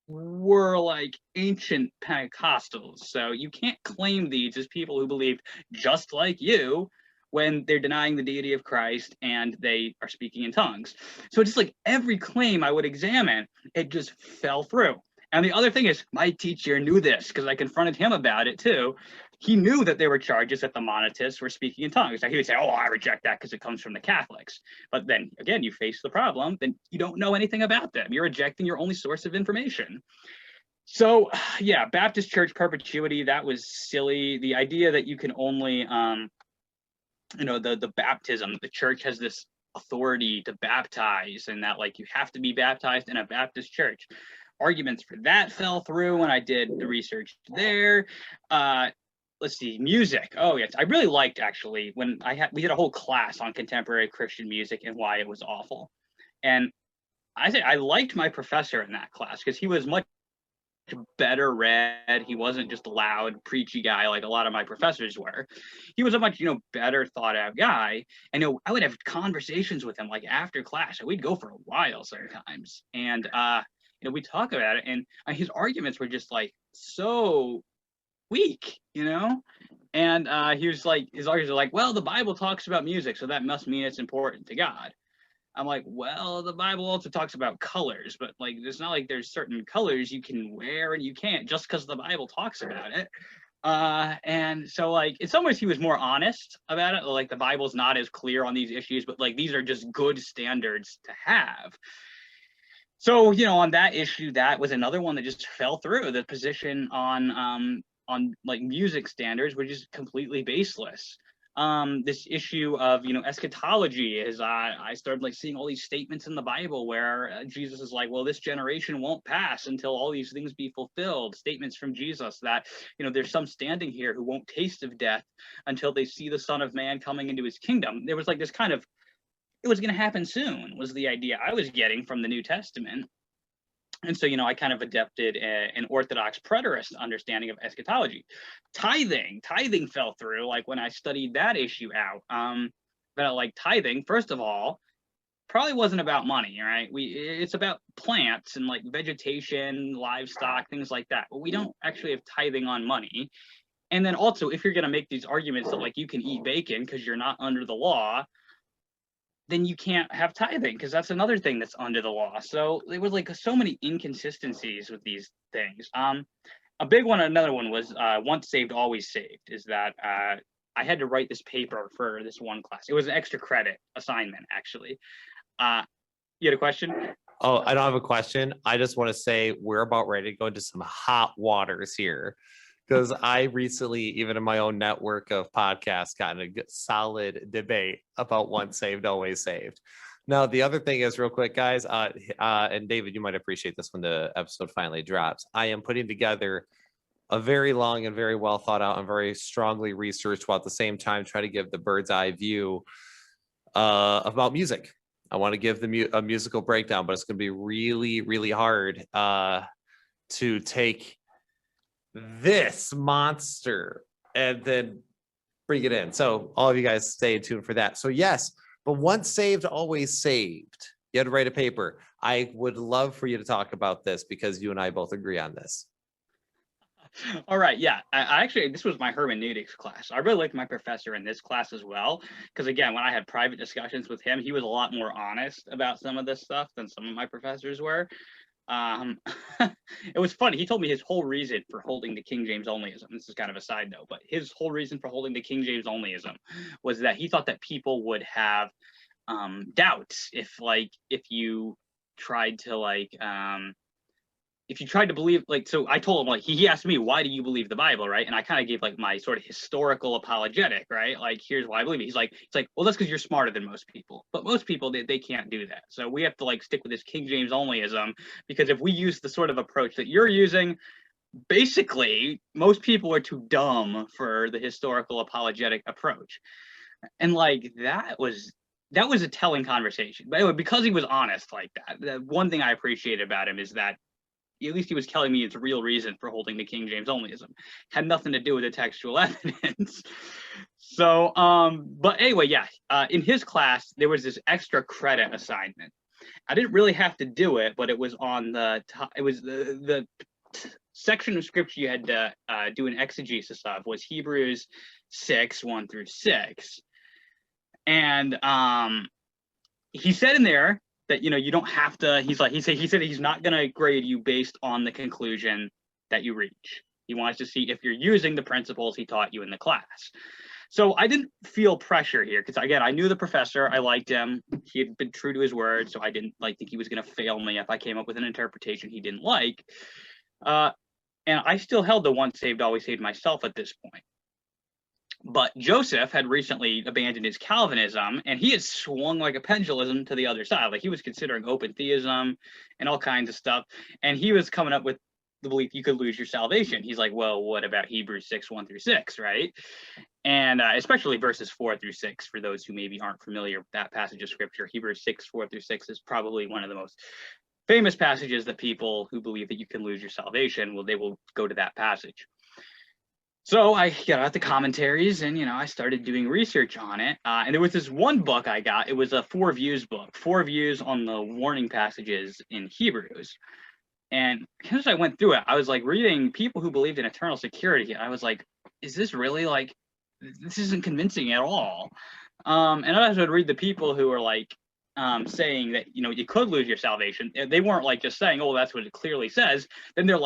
were like ancient Pentecostals. So you can't claim these as people who believed just like you when they're denying the deity of Christ and they are speaking in tongues. So just like every claim I would examine, it just fell through. And the other thing is, my teacher knew this because I confronted him about it too. He knew that there were charges that the monetists were speaking in tongues. Now he would say, oh, I reject that because it comes from the Catholics. But then again, you face the problem, then you don't know anything about them. You're rejecting your only source of information. So yeah, Baptist church perpetuity, that was silly. The idea that you can only, the baptism, the church has this authority to baptize and that like you have to be baptized in a Baptist church. Arguments for that fell through when I did the research there. Let's see, music. Oh yes, I really liked actually when we had a whole class on contemporary Christian music and why it was awful. And I liked my professor in that class because he was much better read. He wasn't just a loud preachy guy like a lot of my professors were. He was a much better thought out guy. And I would have conversations with him like after class, and we'd go for a while sometimes. And we talk about it, and his arguments were just like so weak, and he was like, his arguments are like, well, the Bible talks about music, so that must mean it's important to God. I'm like, well, the Bible also talks about colors, but like, it's not like there's certain colors you can wear and you can't just because the Bible talks about it. And so like, in some ways he was more honest about it. Like the Bible's not as clear on these issues, but like, these are just good standards to have. So, on that issue, that was another one that just fell through. The position on like music standards, which is completely baseless. This issue of eschatology is I started like seeing all these statements in the Bible where Jesus is like, well, this generation won't pass until all these things be fulfilled. Statements from Jesus that there's some standing here who won't taste of death until they see the Son of Man coming into his kingdom. There was like this kind of, it was going to happen soon was the idea I was getting from the New Testament. And so, I kind of adopted an Orthodox preterist understanding of eschatology. Tithing fell through, like when I studied that issue out. But like tithing, first of all, probably wasn't about money, right? It's about plants and like vegetation, livestock, things like that. But we don't actually have tithing on money. And then also, if you're going to make these arguments that like you can eat bacon because you're not under the law, then you can't have tithing because that's another thing that's under the law. So there was like so many inconsistencies with these things. A big one, another one was once saved, always saved, is that I had to write this paper for this one class. It was an extra credit assignment, actually. You had a question? Oh, I don't have a question. I just want to say we're about ready to go into some hot waters here. Because I recently, even in my own network of podcasts, got in a good, solid debate about once saved, always saved. Now, the other thing is, real quick, guys, and David, you might appreciate this when the episode finally drops. I am putting together a very long and very well thought out and very strongly researched, while at the same time try to give the bird's eye view about music. I want to give a musical breakdown, but it's going to be really, really hard to take this monster and then bring it in. So all of you guys stay tuned for that. So yes, but once saved, always saved. You had to write a paper. I would love for you to talk about this because you and I both agree on this. All right, yeah. I actually, this was my hermeneutics class. I really liked my professor in this class as well, because again, when I had private discussions with him, he was a lot more honest about some of this stuff than some of my professors were. It was funny. He told me his whole reason for holding the King James Only-ism. This is kind of a side note, but his whole reason for holding the King James Only-ism was that he thought that people would have doubts if you tried to if you tried to believe, so I told him, he asked me, why do you believe the Bible, right? And I kind of gave my sort of historical apologetic, right? Here's why I believe it. He's like, well, that's because you're smarter than most people. But most people, they can't do that. So we have to stick with this King James Onlyism, because if we use the sort of approach that you're using, basically, most people are too dumb for the historical apologetic approach. And that was a telling conversation. But anyway, because he was honest like that, the one thing I appreciated about him is that at least he was telling me its real reason for holding the King James Onlyism. Had nothing to do with the textual evidence. So, but anyway, yeah, in his class, there was this extra credit assignment. I didn't really have to do it, but it was on the section of scripture you had to do an exegesis of was Hebrews 6, 1 through 6. And he said in there that, you don't have to, he said he's not going to grade you based on the conclusion that you reach. He wants to see if you're using the principles he taught you in the class. So I didn't feel pressure here because, again, I knew the professor. I liked him. He had been true to his word, so I didn't think he was going to fail me if I came up with an interpretation he didn't like. And I still held the once saved, always saved myself at this point. But Joseph had recently abandoned his Calvinism, and he had swung like a pendulum to the other side. He was considering open theism and all kinds of stuff. And he was coming up with the belief you could lose your salvation. He's like, well, what about Hebrews 6, 1 through 6, right? And especially verses 4 through 6, for those who maybe aren't familiar with that passage of scripture. Hebrews 6, 4 through 6 is probably one of the most famous passages that people who believe that you can lose your salvation, they will go to that passage. So I got out the commentaries and, I started doing research on it. And there was this one book I got. It was a 4 views book, 4 views on the warning passages in Hebrews. And as I went through it, I was reading people who believed in eternal security. I was like, is this really this isn't convincing at all. And as I would read the people who were saying that, you could lose your salvation. They weren't just saying, oh, that's what it clearly says. Then they're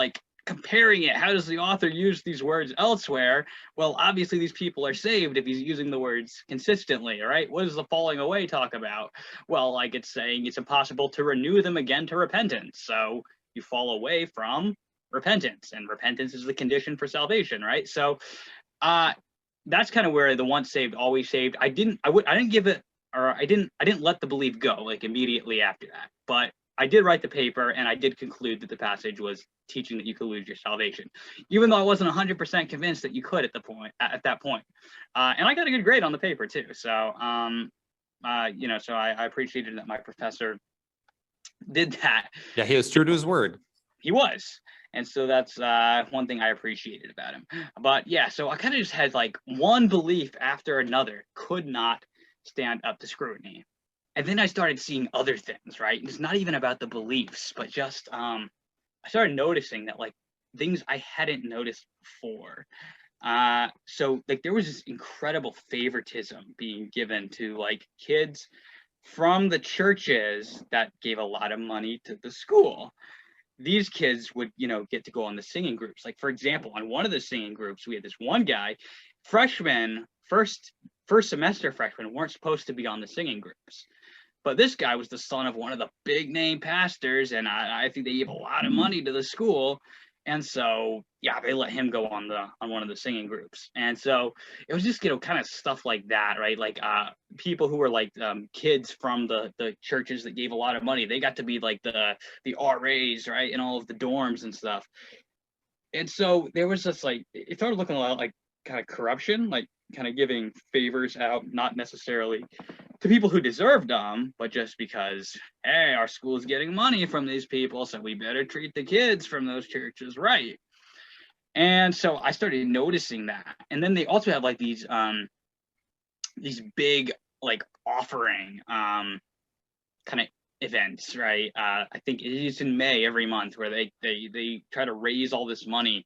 comparing it. How does the author use these words elsewhere? Well, obviously these people are saved if he's using the words consistently, right? What does the falling away talk about? Well, it's saying it's impossible to renew them again to repentance. So you fall away from repentance, and repentance is the condition for salvation, right? So that's kind of where the once saved, always saved. I didn't let the belief go immediately after that, but I did write the paper, and I did conclude that the passage was teaching that you could lose your salvation, even though I wasn't 100% convinced that you could at that point. And I got a good grade on the paper too. So, so I appreciated that my professor did that. Yeah, he was true to his word. He was. And so that's one thing I appreciated about him. But yeah, so I kind of just had one belief after another could not stand up to scrutiny. And then I started seeing other things, right? It's not even about the beliefs, but just I started noticing that things I hadn't noticed before. So like there was this incredible favoritism being given to like kids from the churches that gave a lot of money to the school. These kids would, you know, get to go on the singing groups. Like, for example, on one of the singing groups, we had this one guy, freshmen, first semester freshmen weren't supposed to be on the singing groups. But this guy was the son of one of the big name pastors, and I think they gave a lot of money to the school. And so, yeah, they let him go on one of the singing groups. And so it was just, you know, kind of stuff like that, right? Like people who were like kids from the churches that gave a lot of money, they got to be like the RAs, right, in all of the dorms and stuff. And so there was this like, it started looking a lot like kind of corruption, like kind of giving favors out, not necessarily to people who deserved them, but just because, hey, our school's getting money from these people, so we better treat the kids from those churches right. And so I started noticing that. And then they also have like these big like offering kind of events, right? I think it's in May every month where they try to raise all this money.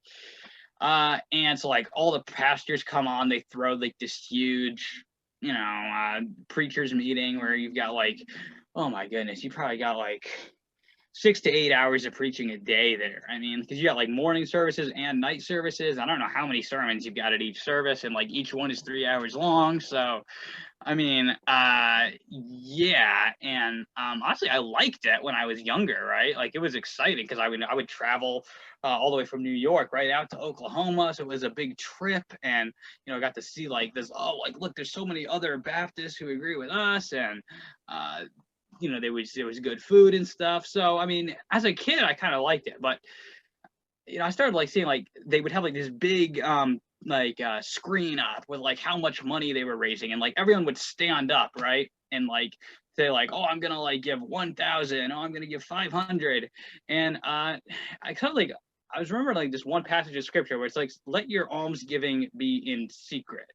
And so like all the pastors come on, they throw like this huge, you know, preachers meeting where you've got like, oh my goodness, you probably got like 6 to 8 hours of preaching a day there. I mean, because you got like morning services and night services. I don't know how many sermons you've got at each service, and like each one is 3 hours long. So, I mean, yeah. And honestly, I liked it when I was younger, right? Like it was exciting because I would travel all the way from New York right out to Oklahoma. So it was a big trip, and you know, I got to see like this. Oh, like look, there's so many other Baptists who agree with us, and you know, there was good food and stuff. So I mean, as a kid, I kind of liked it, but you know, I started like seeing like they would have like this big screen up with like how much money they were raising, and like everyone would stand up, right, and like say like, oh, I'm gonna like give 1,000, oh, I'm gonna give 500, and I kind of like I was remembering like this one passage of scripture where it's like, let your alms giving be in secret.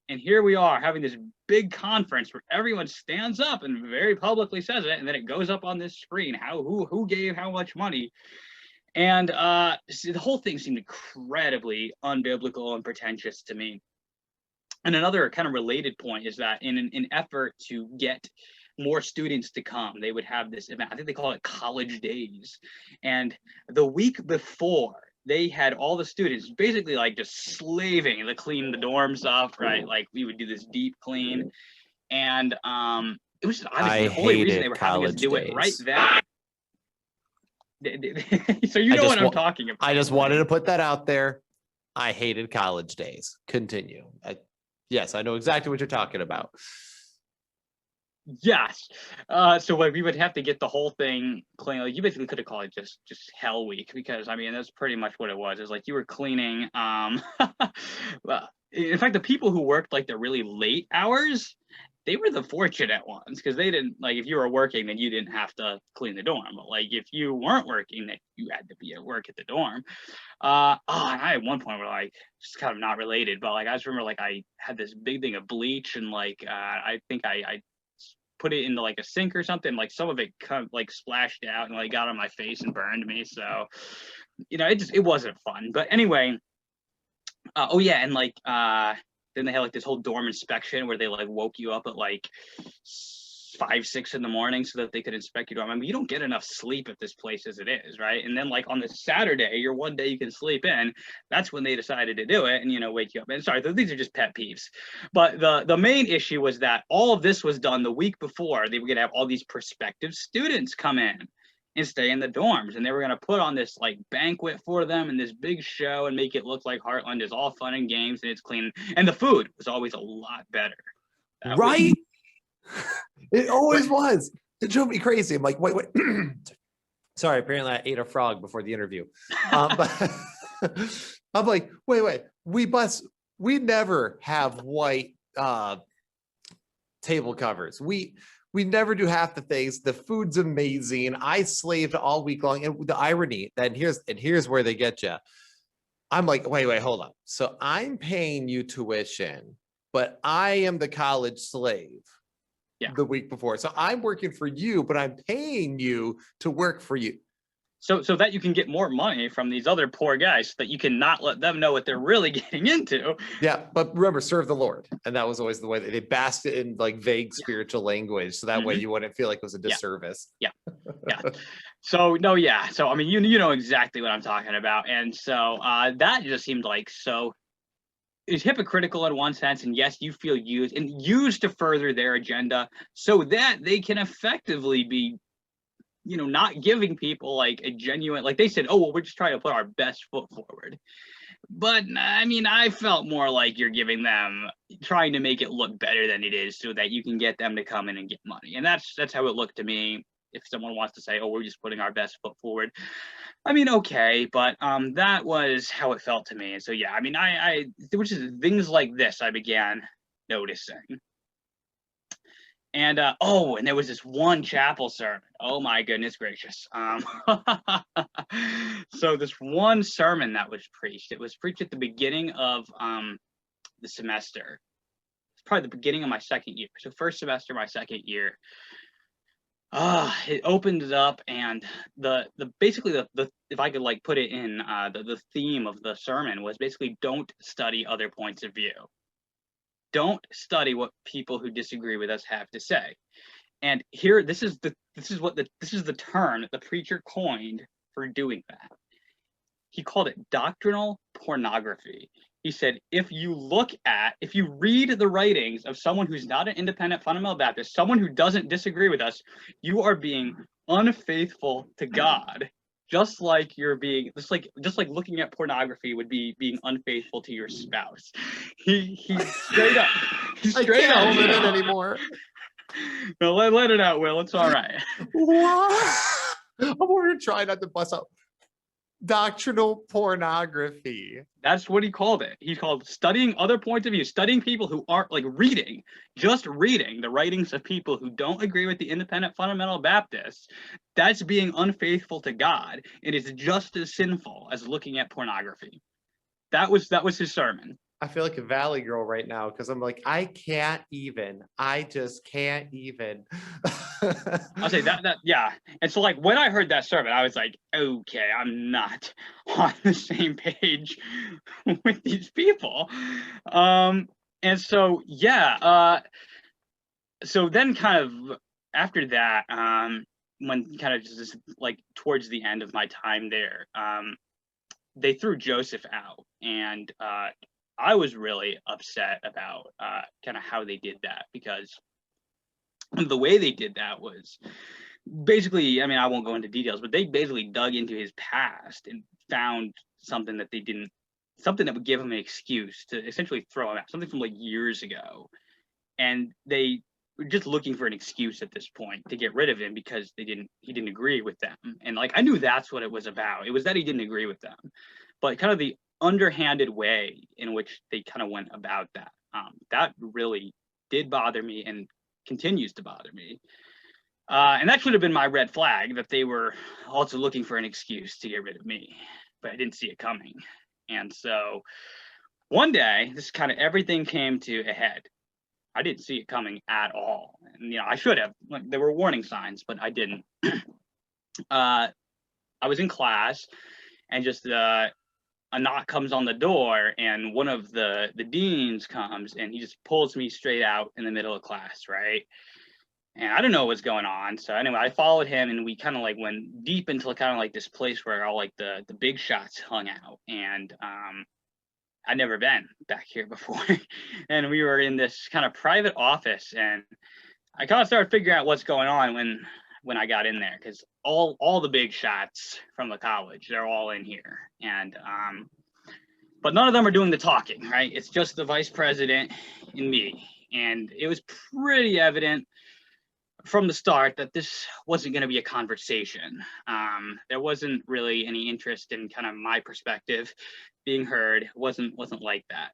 And here we are having this big conference where everyone stands up and very publicly says it, and then it goes up on this screen who gave how much money. And so the whole thing seemed incredibly unbiblical and pretentious to me. And another kind of related point is that in an effort to get more students to come, they would have this event. I think they call it college days. And the week before, they had all the students basically like just slaving to clean the dorms up, right? Like we would do this deep clean. And it was obviously the only reason they were having us do it right then. So you know what I'm talking about. I just wanted to put that out there. I hated college days. Continue. Yes, I know exactly what you're talking about. Yes. So like we would have to get the whole thing clean. Like you basically could have called it just hell week, because I mean that's pretty much what it was. It's like you were cleaning. In fact, the people who worked like the really late hours, they were the fortunate ones, because they didn't, like, if you were working, then you didn't have to clean the dorm. But like if you weren't working, then you had to be at work at the dorm. And I at one point were like, just kind of not related, but like I just remember like I had this big thing of bleach, and like I think I put it into like a sink or something. Like some of it kind of like splashed out and like got on my face and burned me. So you know, it wasn't fun. But anyway, oh yeah, and like then they had like this whole dorm inspection where they like woke you up at like 5, 6 in the morning so that they could inspect your dorm. I mean, you don't get enough sleep at this place as it is, right? And then like on the Saturday, your one day you can sleep in, that's when they decided to do it and, you know, wake you up. And sorry, these are just pet peeves. But the main issue was that all of this was done the week before. They were going to have all these prospective students come in and stay in the dorms, and they were going to put on this like banquet for them and this big show and make it look like Heartland is all fun and games and it's clean, and the food was always a lot better, right? It always was. It drove me crazy. I'm like, wait sorry, apparently I ate a frog before the interview. But I'm like, wait, we never have white table covers. We never do half the things. The food's amazing. I slaved all week long. And the irony, that here's where they get you. I'm like, wait, hold on. So I'm paying you tuition, but I am the college slave the week before. So I'm working for you, but I'm paying you to work for you. so that you can get more money from these other poor guys, so that you can not let them know what they're really getting into. Yeah, but remember, serve the Lord, and that was always the way they basked it in like vague Yeah. spiritual language, so that way Mhm. you wouldn't feel like it was a Yeah. disservice. Yeah. So no, yeah. So I mean, you know exactly what I'm talking about, and so that just seemed like so. It's hypocritical in one sense, and yes, you feel used to further their agenda, so that they can effectively be, you know, not giving people like a genuine, like they said, oh well, we're just trying to put our best foot forward. But I mean, I felt more like you're giving them, trying to make it look better than it is, so that you can get them to come in and get money, and that's how it looked to me. If someone wants to say, oh, we're just putting our best foot forward, I mean, okay, but that was how it felt to me. And so yeah, I mean, I there was just things like this I began noticing. And oh, and there was this one chapel sermon. Oh my goodness gracious. So this one sermon that was preached, it was preached at the beginning of the semester. It's probably the beginning of my second year. So first semester, my second year. It opened it up, and the basically the if I could like put it in the theme of the sermon was basically, don't study other points of view. Don't study what people who disagree with us have to say. And here, this is the term that the preacher coined for doing that. He called it doctrinal pornography. He said, if you read the writings of someone who's not an independent fundamental Baptist, someone who doesn't disagree with us, you are being unfaithful to God. Just like looking at pornography would be being unfaithful to your spouse. He straight up. I can't hold it in anymore. No, let it out, Will. It's all right. What? I'm going to try not to bust up. Doctrinal pornography. That's what he called it. He called studying other points of view, studying people who aren't like just reading the writings of people who don't agree with the independent fundamental Baptists. That's being unfaithful to God. It is just as sinful as looking at pornography. That was his sermon. I feel like a Valley girl right now, because I'm like, I just can't even. I'll say that, yeah. And so like when I heard that sermon, I was like, okay, I'm not on the same page with these people. And so yeah, so then kind of after that, when kind of just like towards the end of my time there, they threw Joseph out, and I was really upset about kind of how they did that, because the way they did that was basically, I mean, I won't go into details, but they basically dug into his past and found something that would give him an excuse to essentially throw him out, something from like years ago. And they were just looking for an excuse at this point to get rid of him, because he didn't agree with them. And like, I knew that's what it was about. It was that he didn't agree with them, but kind of the underhanded way in which they kind of went about that really did bother me and continues to bother me. And that should have been my red flag, that they were also looking for an excuse to get rid of me, but I didn't see it coming. And so one day, this kind of everything came to a head. I didn't see it coming at all. And, you know, I should have. Like, there were warning signs, but I didn't. I was in class, and just a knock comes on the door, and one of the deans comes, and he just pulls me straight out in the middle of class, right? And I don't know what's going on. So anyway, I followed him, and we kind of like went deep into kind of like this place where all like the big shots hung out. And I'd never been back here before. And we were in this kind of private office, and I kind of started figuring out what's going on when I got in there, because all the big shots from the college, they're all in here. And but none of them are doing the talking, right? It's just the vice president and me. And it was pretty evident from the start that this wasn't going to be a conversation. There wasn't really any interest in kind of my perspective being heard. It wasn't like that.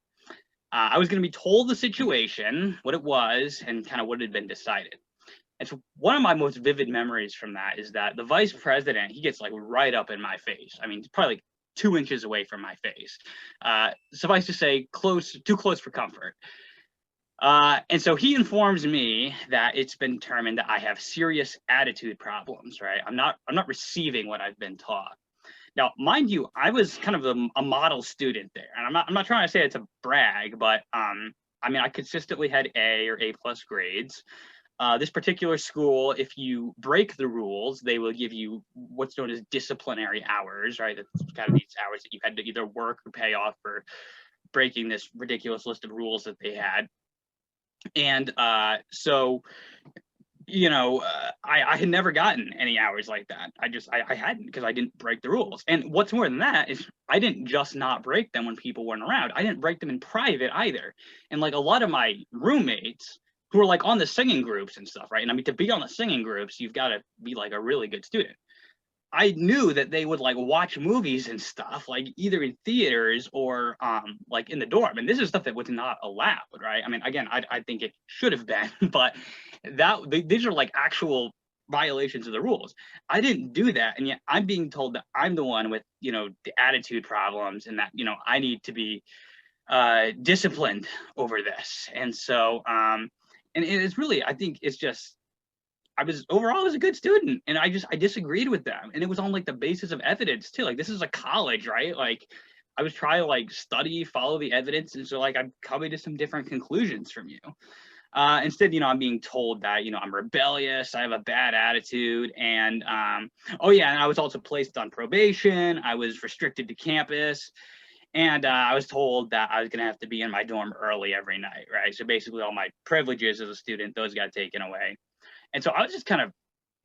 I was going to be told the situation, what it was, and kind of what had been decided. And so one of my most vivid memories from that is that the vice president, he gets like right up in my face. I mean, probably like 2 inches away from my face. Suffice to say, too close for comfort. And so he informs me that it's been determined that I have serious attitude problems, right? I'm not receiving what I've been taught. Now, mind you, I was kind of a model student there, and I'm not trying to say it's a brag, but I mean, I consistently had A or A+ grades. This particular school, if you break the rules, they will give you what's known as disciplinary hours, right? That's kind of these hours that you had to either work or pay off for breaking this ridiculous list of rules that they had. And so, you know, I had never gotten any hours like that. I hadn't, because I didn't break the rules. And what's more than that is I didn't just not break them when people weren't around. I didn't break them in private either. And like a lot of my roommates who were like on the singing groups and stuff, right? And I mean, to be on the singing groups, you've got to be like a really good student. I knew that they would like watch movies and stuff, like either in theaters or like in the dorm. And this is stuff that was not allowed, right? I mean, again, I think it should have been, but these are like actual violations of the rules. I didn't do that, and yet I'm being told that I'm the one with, you know, the attitude problems, and that, you know, I need to be disciplined over this. And so and it's really, I think it's just, overall I was a good student, and I disagreed with them, and it was on like the basis of evidence too. Like, this is a college, right? Like, I was trying to like study, follow the evidence, and so like I'm coming to some different conclusions from you. Instead, you know, I'm being told that, you know, I'm rebellious, I have a bad attitude, and oh yeah, and I was also placed on probation. I was restricted to campus, and I was told that I was gonna have to be in my dorm early every night, right? So basically, all my privileges as a student, those got taken away. And so I was just kind of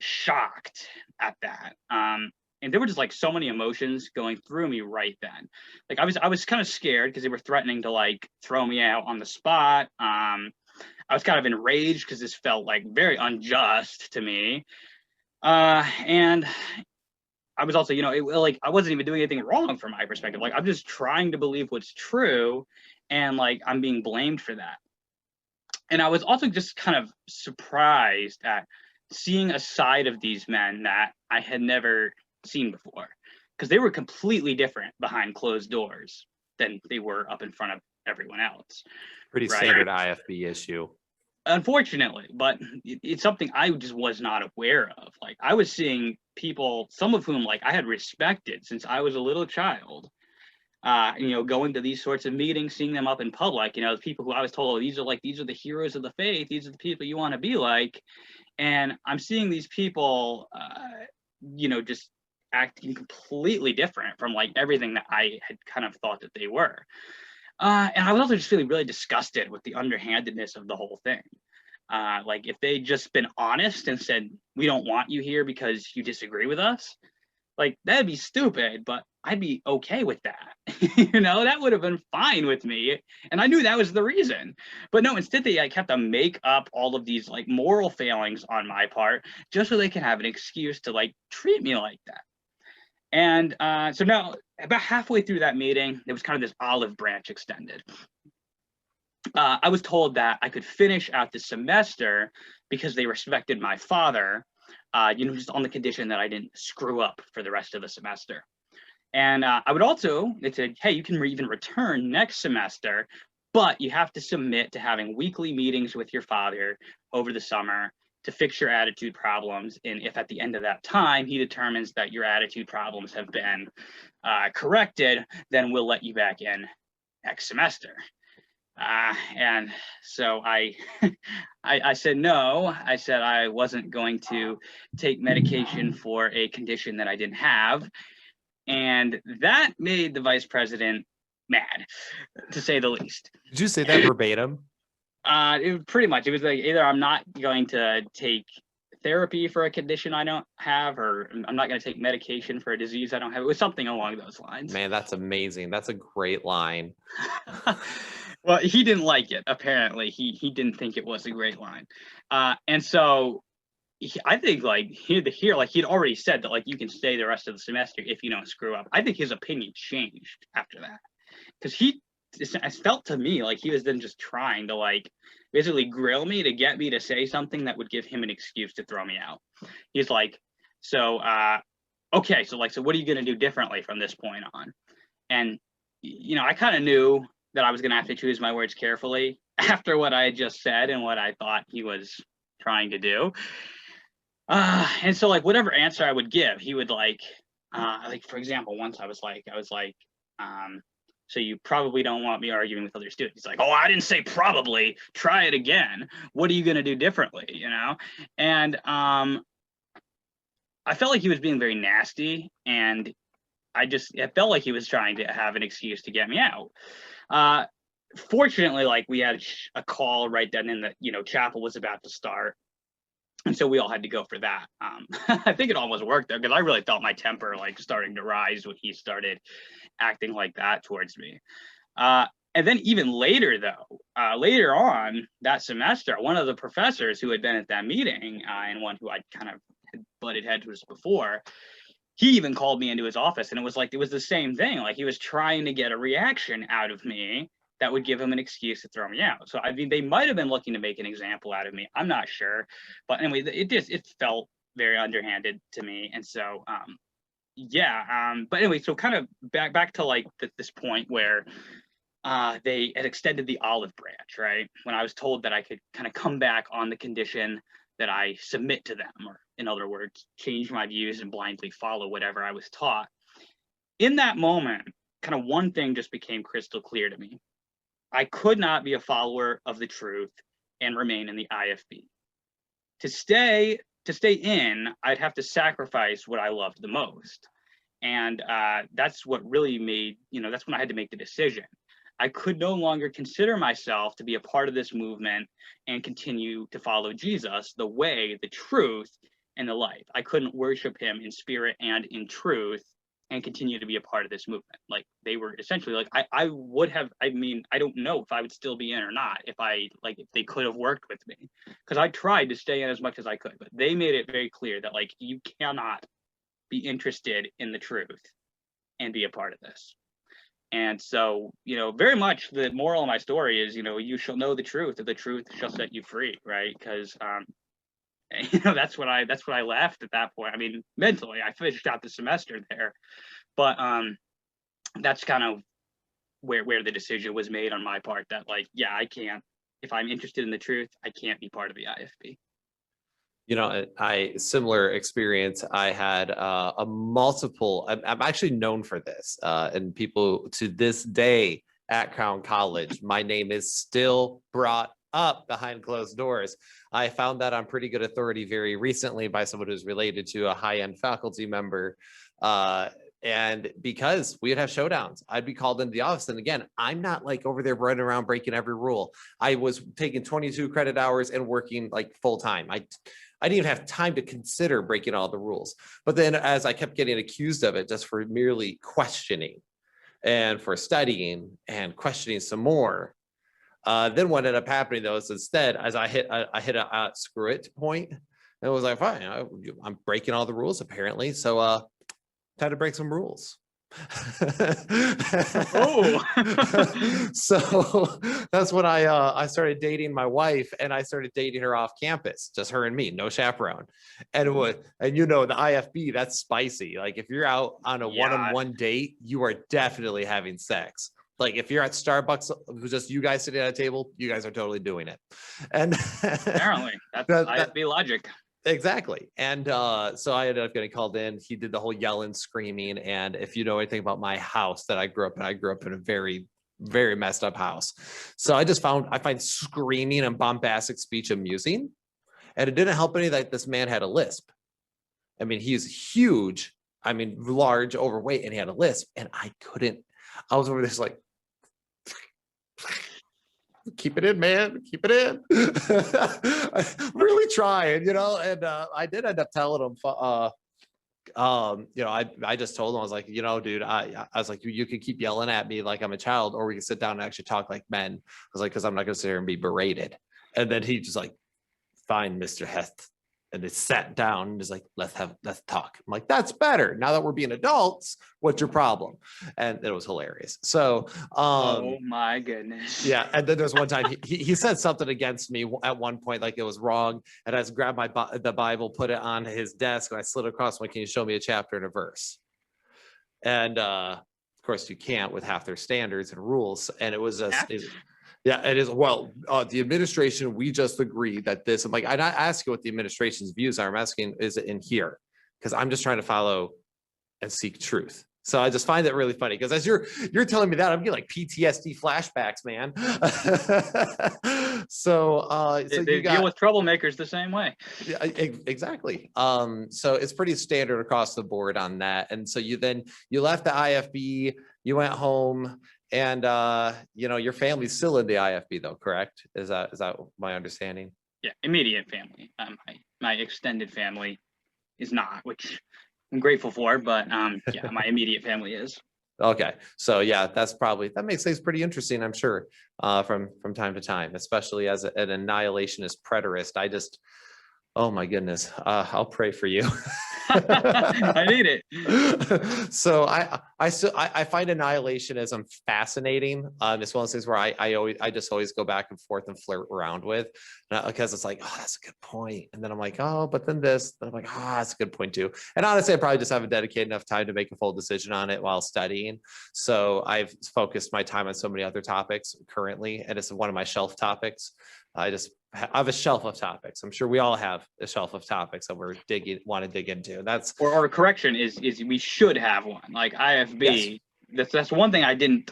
shocked at that. And there were just like so many emotions going through me right then. Like I was kind of scared because they were threatening to like throw me out on the spot. I was kind of enraged because this felt like very unjust to me. And I was also, you know, like I wasn't even doing anything wrong from my perspective. Like, I'm just trying to believe what's true, and like I'm being blamed for that. And I was also just kind of surprised at seeing a side of these men that I had never seen before, because they were completely different behind closed doors than they were up in front of everyone else. Pretty Right. standard IFB issue. Unfortunately, but it's something I just was not aware of. Like, I was seeing people, some of whom like I had respected since I was a little child, you know, going to these sorts of meetings, seeing them up in public, you know, the people who I was told, oh, these are the heroes of the faith, these are the people you want to be like. And I'm seeing these people, you know, just acting completely different from like everything that I had kind of thought that they were. And I was also just feeling really disgusted with the underhandedness of the whole thing. Like, if they'd just been honest and said, we don't want you here because you disagree with us, like, that'd be stupid, but I'd be okay with that. You know, that would have been fine with me. And I knew that was the reason. But no, instead they like have to make up all of these like moral failings on my part just so they can have an excuse to like treat me like that. And so now, about halfway through that meeting, there was kind of this olive branch extended. I was told that I could finish out the semester because they respected my father, you know, just on the condition that I didn't screw up for the rest of the semester. And I would also, they said, hey, you can even return next semester, but you have to submit to having weekly meetings with your father over the summer to fix your attitude problems. And if at the end of that time he determines that your attitude problems have been corrected, then we'll let you back in next semester. And so I said no. I said I wasn't going to take medication for a condition that I didn't have. And that made the vice president mad, to say the least. Did you say that verbatim? Pretty much. It was like, either I'm not going to take therapy for a condition I don't have, or I'm not going to take medication for a disease I don't have. It was something along those lines. Man, that's amazing. That's a great line. Well, he didn't like it. Apparently, he didn't think it was a great line, and so I think like he'd already said that like you can stay the rest of the semester if you don't screw up. I think his opinion changed after that, because it felt to me like he was then just trying to like basically grill me to get me to say something that would give him an excuse to throw me out. He's like, so okay, so what are you going to do differently from this point on? And you know, I kind of knew that I was going to have to choose my words carefully, after what I had just said and what I thought he was trying to do. And so like whatever answer I would give, he would like for example, once I was like, so you probably don't want me arguing with other students. He's like, oh, I didn't say probably, try it again. What are you going to do differently? You know? And I felt like he was being very nasty, and it felt like he was trying to have an excuse to get me out. Fortunately, like we had a call right then and that, you know, chapel was about to start. And so we all had to go for that. I think it almost worked though, because I really felt my temper like starting to rise when he started acting like that towards me. And then even later though, later on that semester, one of the professors who had been at that meeting and one who I kind of had butted heads with before, he even called me into his office, and it was the same thing. Like he was trying to get a reaction out of me that would give him an excuse to throw me out. So I mean, they might have been looking to make an example out of me. I'm not sure, but anyway, it felt very underhanded to me. And so but anyway, so kind of back to like this point where they had extended the olive branch, right? When I was told that I could kind of come back on the condition that I submit to them, or in other words, change my views and blindly follow whatever I was taught. In that moment, kind of one thing just became crystal clear to me. I could not be a follower of the truth and remain in the IFB. To stay in, I'd have to sacrifice what I loved the most. And that's what really made, that's when I had to make the decision. I could no longer consider myself to be a part of this movement and continue to follow Jesus, the way, the truth, and the life. I couldn't worship him in spirit and in truth and continue to be a part of this movement. Like they were essentially like, I would have, I don't know if I would still be in or not, if they could have worked with me, because I tried to stay in as much as I could, but they made it very clear that like, you cannot be interested in the truth and be a part of this. And so, very much the moral of my story is, you shall know the truth, and the truth shall set you free, right? Because that's what I left at that point. I mean, mentally, I finished out the semester there, but that's kind of where the decision was made on my part that like, yeah, I can't, if I'm interested in the truth, I can't be part of the IFB. Similar experience. I had I'm actually known for this, and people to this day at Crown College, my name is still brought up behind closed doors. I found that on pretty good authority very recently by someone who's related to a high-end faculty member. And because we'd have showdowns, I'd be called into the office. And again, I'm not like over there running around breaking every rule. I was taking 22 credit hours and working like full time. I didn't even have time to consider breaking all the rules. But then as I kept getting accused of it just for merely questioning and for studying and questioning some more, then what ended up happening though is instead, as I hit a screw it point, and it was like, fine, I'm breaking all the rules apparently. So time to break some rules. Oh. So that's when I started dating my wife, and I started dating her off campus, just her and me, no chaperone. And the IFB, that's spicy. Like if you're out on a one-on-one date, you are definitely having sex. Like if you're at Starbucks, just you guys sitting at a table, you guys are totally doing it. And apparently that's IFB logic. Exactly. And so I ended up getting called in. He did the whole yelling, screaming. And if you know anything about my house that I grew up in a very, very messed up house. So I find screaming and bombastic speech amusing. And it didn't help any that this man had a lisp. I mean, he's huge. I mean, large, overweight, and he had a lisp. And I was over there just like, keep it in, man, keep it in. Really trying, and I did end up telling him, I just told him, I was like, dude, I was like, you can keep yelling at me like I'm a child, or we can sit down and actually talk like men. I was like, because I'm not gonna sit here and be berated. And then he just like, fine, Mr. Heth. And they sat down and is like, let's talk. I'm like, that's better. Now that we're being adults, what's your problem? And it was hilarious. So, oh my goodness. Yeah. And then there's one time he said something against me at one point, like it was wrong. And I just grabbed the Bible, put it on his desk, and I slid across. Like, can you show me a chapter and a verse? And of course you can't with half their standards and rules. And it was just, Yeah, it is. Well, the administration, we just agreed that this, I'm like, I'm not asking what the administration's views are. I'm asking, is it in here? Because I'm just trying to follow and seek truth. So I just find that really funny because as you're telling me that, I'm getting like PTSD flashbacks, man. So They you deal got, with troublemakers the same way. yeah, exactly. So it's pretty standard across the board on that. And so you left the IFB, you went home, and your family's still in the IFB though, correct? Is that my understanding? Yeah, immediate family. My extended family is not, which I'm grateful for, but yeah, my immediate family is. Okay, so yeah, that makes things pretty interesting, I'm sure, from time to time, especially as an annihilationist preterist. Oh my goodness, I'll pray for you. I need it. So I find annihilationism fascinating. It's one of those things where I just always go back and forth and flirt around with, because it's like, oh, that's a good point, and then I'm like, oh, but then this, then I'm like, oh, that's a good point too. And honestly, I probably just haven't dedicated enough time to make a full decision on it while studying. So I've focused my time on so many other topics currently, and it's one of my shelf topics. I have a shelf of topics. I'm sure we all have a shelf of topics that we're want to dig into. That's or correction is we should have one, like IFB. Yes. That's one thing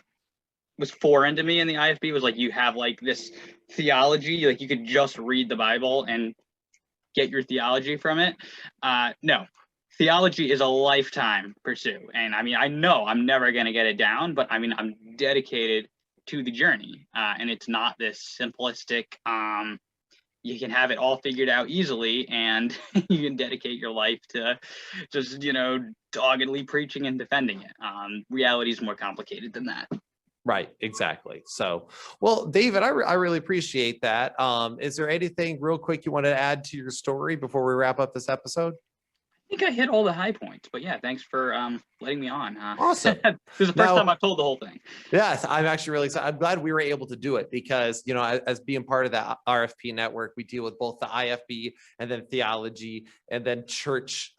was foreign to me in the IFB, was like, you have like this theology, like you could just read the Bible and get your theology from it. No, theology is a lifetime pursuit. And I mean, I know I'm never going to get it down, but I mean, I'm dedicated to the journey. And it's not this simplistic, you can have it all figured out easily and you can dedicate your life to just, doggedly preaching and defending it. Reality is more complicated than that. Right, exactly. So, well, David, I really appreciate that. Is there anything real quick you want to add to your story before we wrap up this episode? I think I hit all the high points, but yeah, thanks for letting me on. Awesome. This is the first time I've told the whole thing. Yes, I'm actually really excited. I'm glad we were able to do it because, as being part of that RFP network, we deal with both the IFB and then theology and then church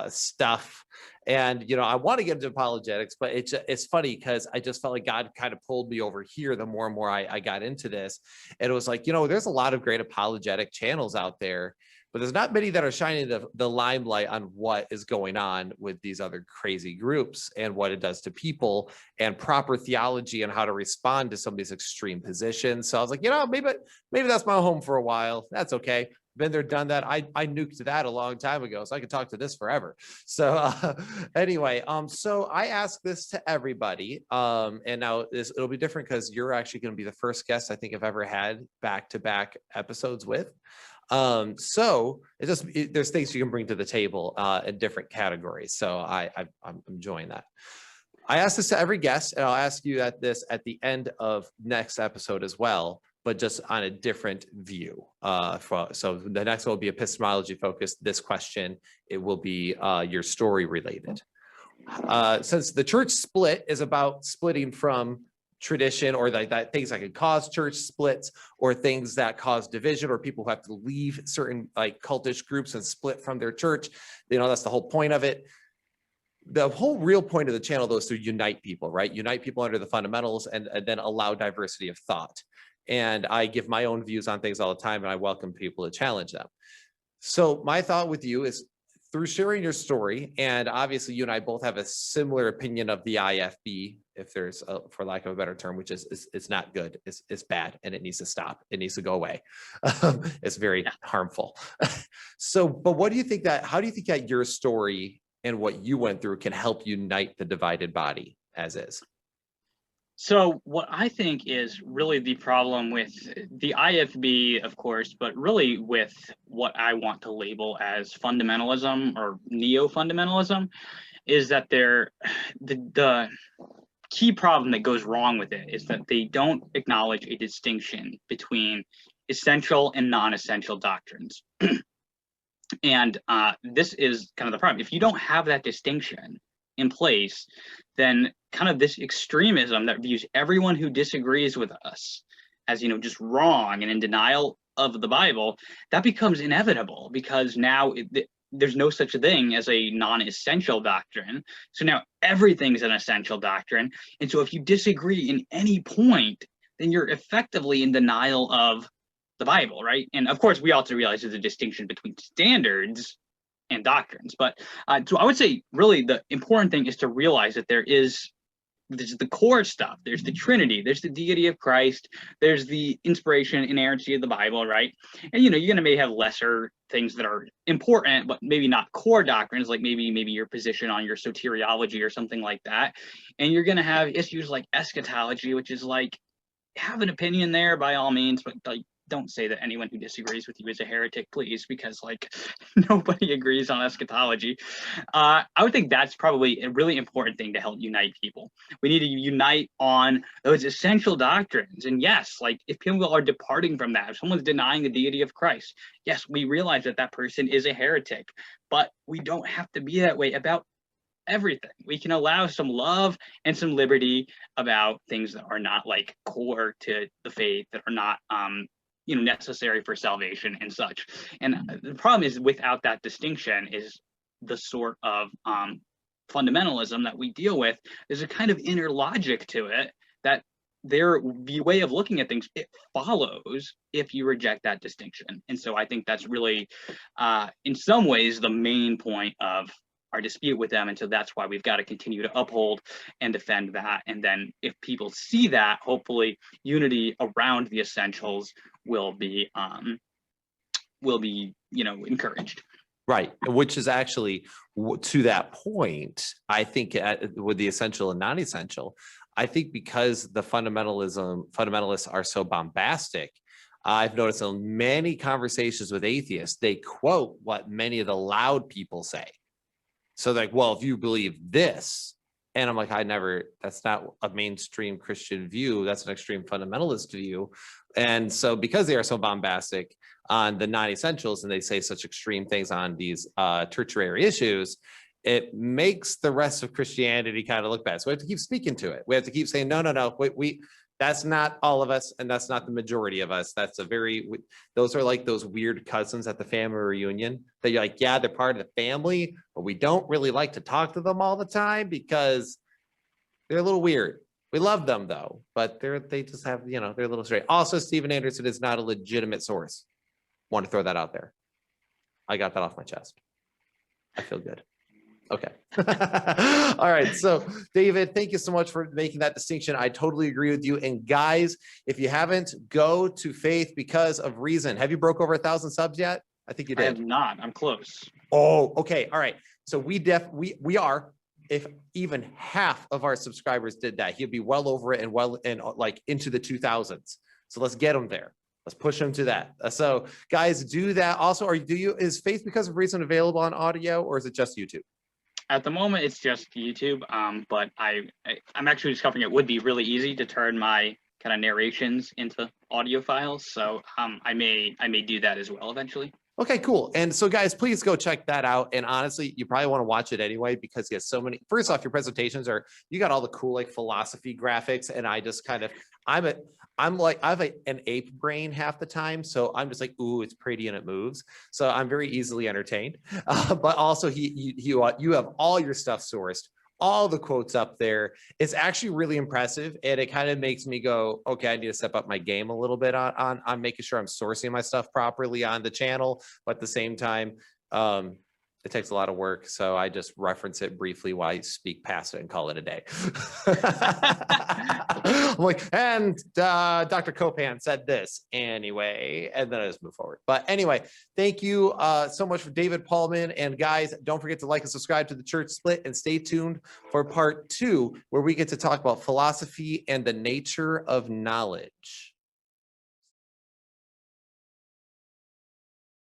stuff. And, I want to get into apologetics, but it's funny because I just felt like God kind of pulled me over here the more and more I got into this. And it was like, there's a lot of great apologetic channels out there, but there's not many that are shining the limelight on what is going on with these other crazy groups and what it does to people and proper theology and how to respond to some of these extreme positions. So I was like, maybe that's my home for a while. That's okay. Been there, done that. I nuked that a long time ago, so I could talk to this forever. So anyway, so I ask this to everybody, and now it'll be different because you're actually going to be the first guest I think I've ever had back-to-back episodes with. So there's things you can bring to the table in different categories. So I'm enjoying that. I ask this to every guest, and I'll ask you this at the end of next episode as well, but just on a different view. So the next one will be epistemology focused. This question, it will be your story related. Since the church split is about splitting from tradition, or that things that could cause church splits, or things that cause division, or people who have to leave certain like cultish groups and split from their church. That's the whole point of it. The whole real point of the channel, though, is to unite people, right? Unite people under the fundamentals and then allow diversity of thought. And I give my own views on things all the time, and I welcome people to challenge them. So my thought with you is, through sharing your story, and obviously you and I both have a similar opinion of the IFB, if there's, for lack of a better term, which is it's not good, it's bad, and it needs to stop, it needs to go away. It's very harmful. So, but how do you think that your story and what you went through can help unite the divided body as is? So what I think is really the problem with the IFB, of course, but really with what I want to label as fundamentalism or neo-fundamentalism, is that the key problem that goes wrong with it is that they don't acknowledge a distinction between essential and non-essential doctrines. And this is kind of the problem. If you don't have that distinction in place, then kind of this extremism that views everyone who disagrees with us as, just wrong and in denial of the Bible, that becomes inevitable, because now there's no such a thing as a non-essential doctrine. So now everything's an essential doctrine. And so if you disagree in any point, then you're effectively in denial of the Bible, right? And of course, we also realize there's a distinction between standards and doctrines. But so I would say really the important thing is to realize that there's the core stuff. There's the Trinity, there's the deity of Christ, there's the inspiration, inerrancy of the Bible, right? And you're gonna maybe have lesser things that are important, but maybe not core doctrines, like maybe your position on your soteriology or something like that. And you're gonna have issues like eschatology, which is like, have an opinion there by all means, but like, don't say that anyone who disagrees with you is a heretic, please, because like nobody agrees on eschatology. I would think that's probably a really important thing to help unite people. We need to unite on those essential doctrines. And yes, like if people are departing from that, if someone's denying the deity of Christ, yes, we realize that that person is a heretic, but we don't have to be that way about everything. We can allow some love and some liberty about things that are not like core to the faith, that are not necessary for salvation and such. And the problem is, without that distinction is the sort of fundamentalism that we deal with. There's a kind of inner logic to it that their way of looking at things, it follows if you reject that distinction. And so I think that's really in some ways the main point of our dispute with them. And so that's why we've got to continue to uphold and defend that. And then if people see that, hopefully unity around the essentials will be encouraged. Right, which is actually, to that point, I think with the essential and non-essential, I think because the fundamentalists are so bombastic, I've noticed in many conversations with atheists, they quote what many of the loud people say. So like, well, if you believe this, and I'm like, that's not a mainstream Christian view. That's an extreme fundamentalist view. And so because they are so bombastic on the non-essentials and they say such extreme things on these tertiary issues, it makes the rest of Christianity kind of look bad. So we have to keep speaking to it. We have to keep saying, no, wait, that's not all of us, and that's not the majority of us. That's those are like those weird cousins at the family reunion that you're like, yeah, they're part of the family, but we don't really like to talk to them all the time because they're a little weird. We love them though, but they just have, they're a little straight. Also, Stephen Anderson is not a legitimate source. Want to throw that out there. I got that off my chest. I feel good. Okay. All right. So David, thank you so much for making that distinction. I totally agree with you. And guys, if you haven't, go to Faith Because of Reason. Have you broke over 1,000 subs yet? I think you did. I have not. I'm close. Oh, okay. All right. So we are, if even half of our subscribers did that, he'd be well over it and like into the 2000s. So let's get them there. Let's push them to that. So guys, do that. Also, is Faith Because of Reason available on audio, or is it just YouTube? At the moment, it's just YouTube, but I'm actually discovering it would be really easy to turn my kind of narrations into audio files. So I may do that as well eventually. Okay, cool. And so guys, please go check that out. And honestly, you probably want to watch it anyway, because he has so many. First off, your presentations you got all the cool like philosophy graphics. And I just kind of, I have an ape brain half the time. So I'm just like, ooh, it's pretty and it moves. So I'm very easily entertained. But also you have all your stuff sourced, all the quotes up there. It's actually really impressive. And it kind of makes me go, okay, I need to step up my game a little bit on making sure I'm sourcing my stuff properly on the channel. But at the same time, it takes a lot of work. So I just reference it briefly while I speak past it and call it a day. I'm like, and Dr. Copan said this anyway, and then I just move forward. But anyway, thank you so much for David Pallmann. And guys, don't forget to like and subscribe to the Church Split, and stay tuned for part 2, where we get to talk about philosophy and the nature of knowledge.